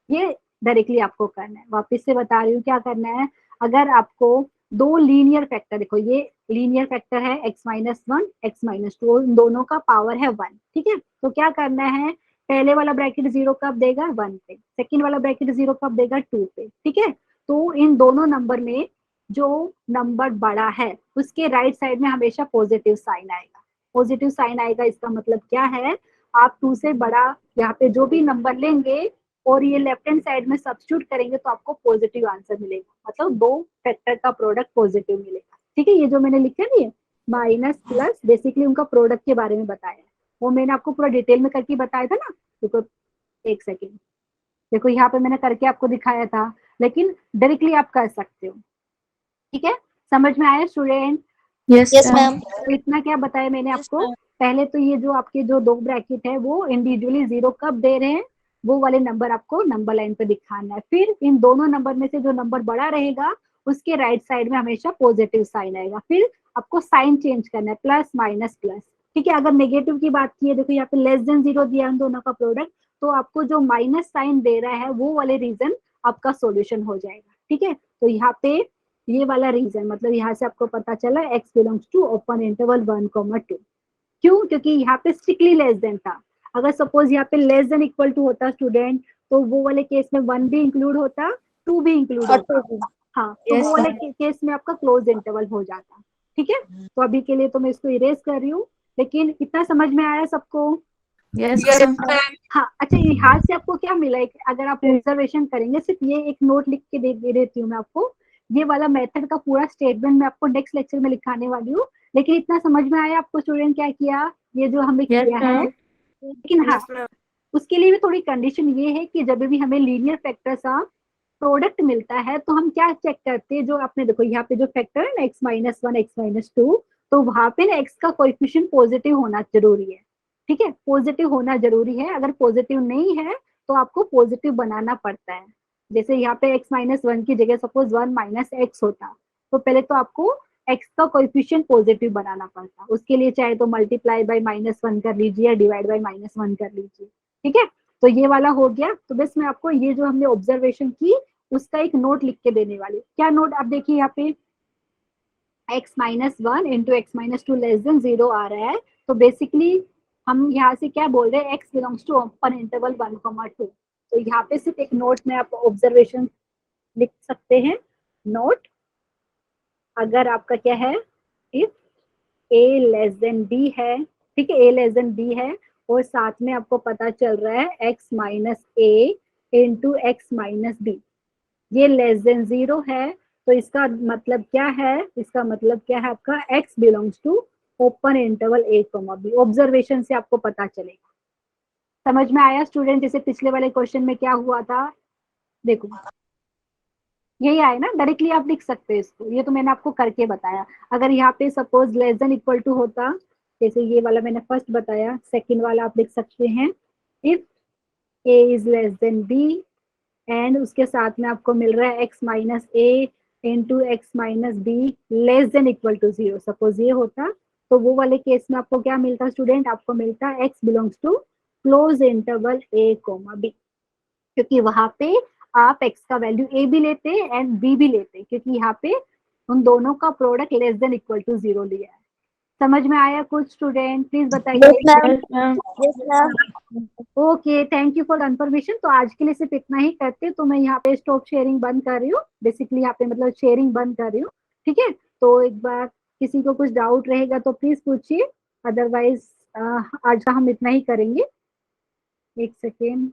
[SPEAKER 2] ये डायरेक्टली आपको करना है। वापस से बता रही हूँ क्या करना है, अगर आपको दो लीनियर फैक्टर, देखो ये लीनियर फैक्टर है x-1 x-2, इन दोनों का पावर है 1। ठीक है, तो क्या करना है, पहले वाला ब्रैकेट 0 कब देगा 1 पे, सेकेंड वाला ब्रैकेट 0 कब देगा 2 पे। ठीक है, तो इन दोनों नंबर में जो नंबर बड़ा है उसके राइट साइड में हमेशा पॉजिटिव साइन आएगा। पॉजिटिव साइन आएगा इसका मतलब क्या है, आप 2 से बड़ा यहाँ पे जो भी नंबर लेंगे और ये लेफ्ट हैंड साइड में सब्स्टिट्यूट करेंगे तो आपको पॉजिटिव आंसर मिलेगा, मतलब 2 फैक्टर का प्रोडक्ट पॉजिटिव मिलेगा। ठीक है, ये जो मैंने लिखा नहीं है माइनस प्लस, बेसिकली उनका प्रोडक्ट के बारे में बताया है, वो मैंने आपको पूरा डिटेल में करके बताया था ना। देखो एक सेकेंड, देखो यहाँ पे मैंने करके आपको दिखाया था, लेकिन डायरेक्टली आप कर सकते हो। ठीक है, समझ में आया student?
[SPEAKER 5] Yes,
[SPEAKER 1] yes
[SPEAKER 5] ma'am.
[SPEAKER 1] Ma'am.
[SPEAKER 2] तो इतना क्या बताया मैंने
[SPEAKER 1] Yes,
[SPEAKER 2] आपको,
[SPEAKER 1] ma'am.
[SPEAKER 2] पहले तो ये जो आपके जो 2 ब्रैकेट है वो इंडिविजुअली 0 कब दे रहे हैं, वो वाले नंबर आपको नंबर लाइन पे दिखाना है। फिर इन दोनों नंबर में से जो नंबर बड़ा रहेगा उसके राइट साइड में हमेशा पॉजिटिव साइन आएगा। फिर आपको साइन चेंज करना है, प्लस माइनस प्लस। ठीक है, अगर नेगेटिव की बात की है, देखो यहाँ पे लेस देन 0 दिया उन दोनों का प्रोडक्ट, तो आपको जो माइनस साइन दे रहा है वो वाले रीजन आपका सॉल्यूशन हो जाएगा। ठीक है, तो यहाँ पे ये वाला रीजन, मतलब यहाँ से आपको पता चला x belongs to open interval 1,2। क्यों? क्योंकि यहाँ पे स्ट्रिक्टली लेस देन था। अगर सपोज यहाँ पे लेस देन इक्वल टू होता स्टूडेंट, तो वो वाले केस में 1 भी इंक्लूड होता, 2 भी इंक्लूड
[SPEAKER 1] और
[SPEAKER 2] होता।
[SPEAKER 1] टू।
[SPEAKER 2] हाँ, तो
[SPEAKER 5] Yes,
[SPEAKER 2] वो वाले
[SPEAKER 5] ma'am.
[SPEAKER 2] केस में आपका क्लोज इंटरवल हो जाता। ठीक है, तो अभी के लिए तो मैं इसको इरेज कर रही हूँ, लेकिन इतना समझ में आया सबको?
[SPEAKER 5] Yes,
[SPEAKER 1] Yes,
[SPEAKER 5] ma'am.
[SPEAKER 1] ma'am.
[SPEAKER 2] हाँ, अच्छा यहाँ से आपको क्या मिला है, अगर आप ऑब्जर्वेशन करेंगे, सिर्फ ये एक नोट लिख के दे देती हूँ मैं आपको, ये वाला मेथड का पूरा स्टेटमेंट मैं आपको नेक्स्ट लेक्चर में लिखाने वाली हूँ। लेकिन इतना समझ में आया आपको स्टूडेंट क्या किया, ये जो हमने
[SPEAKER 5] Yes,
[SPEAKER 2] किया है।
[SPEAKER 5] ma'am.
[SPEAKER 2] लेकिन हाँ, उसके लिए भी थोड़ी कंडीशन ये है कि जब भी हमें लीनियर फैक्टर सा प्रोडक्ट मिलता है तो हम क्या चेक करते हैं, जो आपने देखो यहाँ पे जो फैक्टर है ना x-1 x-2, तो वहां पे ना x का कोएफिशिएंट पॉजिटिव होना जरूरी है। ठीक है, पॉजिटिव होना जरूरी है, अगर पॉजिटिव नहीं है तो आपको पॉजिटिव बनाना पड़ता है। जैसे यहाँ पे x-1 की जगह सपोज 1 - x होता, तो पहले तो आपको x का कोएफिशिएंट पॉजिटिव बनाना पड़ता, उसके लिए चाहे तो मल्टीप्लाई बाय -1 कर लीजिए या डिवाइड बाय -1 कर लीजिए। ठीक है, तो ये वाला हो गया। तो बस मैं आपको ये जो हमने ऑब्जर्वेशन की उसका एक नोट लिख के देने वाली। क्या नोट? आप देखिए यहाँ पे x-1 into x-2 less than 0 आ रहा है, तो बेसिकली हम यहाँ से क्या बोल रहे हैं, x belongs to open interval 1,2। तो यहाँ पे सिर्फ एक नोट में आप ऑब्जर्वेशन लिख सकते हैं। नोट, अगर आपका क्या है, if a less than b है, ठीक है, a लेस देन b है, और साथ में आपको पता चल रहा है x-a इंटू x-b, ये लेस देन 0 है, तो इसका मतलब क्या है, इसका मतलब क्या है आपका x belongs to open interval a, b। Observation से आपको पता चलेगा। समझ में आया स्टूडेंट? जैसे पिछले वाले क्वेश्चन में क्या हुआ था, देखो यही आए ना, डायरेक्टली आप लिख सकते हैं इसको, ये तो मैंने आपको करके बताया। अगर यहाँ पे suppose less than equal to होता, जैसे ये वाला मैंने फर्स्ट बताया, सेकंड वाला आप लिख सकते हैं if a is less than b, and उसके साथ में आपको मिल रहा है x-a into x-b less than equal to 0। Suppose ये होता, तो वो वाले केस में आपको क्या मिलता स्टूडेंट, आपको मिलता x belongs to close interval a, b, क्योंकि वहां पे आप x का वैल्यू a भी लेते एंड b भी लेते, क्योंकि यहाँ पे उन दोनों का product less than equal to 0 लिया है। समझ में आया कुछ स्टूडेंट? प्लीज बताइए।
[SPEAKER 1] Yes, ma'am.
[SPEAKER 5] Yes, ma'am.
[SPEAKER 1] Yes, ma'am.
[SPEAKER 2] Okay, thank you for confirmation. तो आज के लिए सिर्फ इतना ही करते, तो मैं यहाँ पे स्टॉप शेयरिंग बंद कर रही हूँ, बेसिकली यहाँ पे मतलब शेयरिंग बंद कर रही हूँ। ठीक है, तो एक बार किसी को कुछ डाउट रहेगा तो प्लीज पूछिए, अदरवाइज आज का हम इतना ही करेंगे। एक सेकेंड,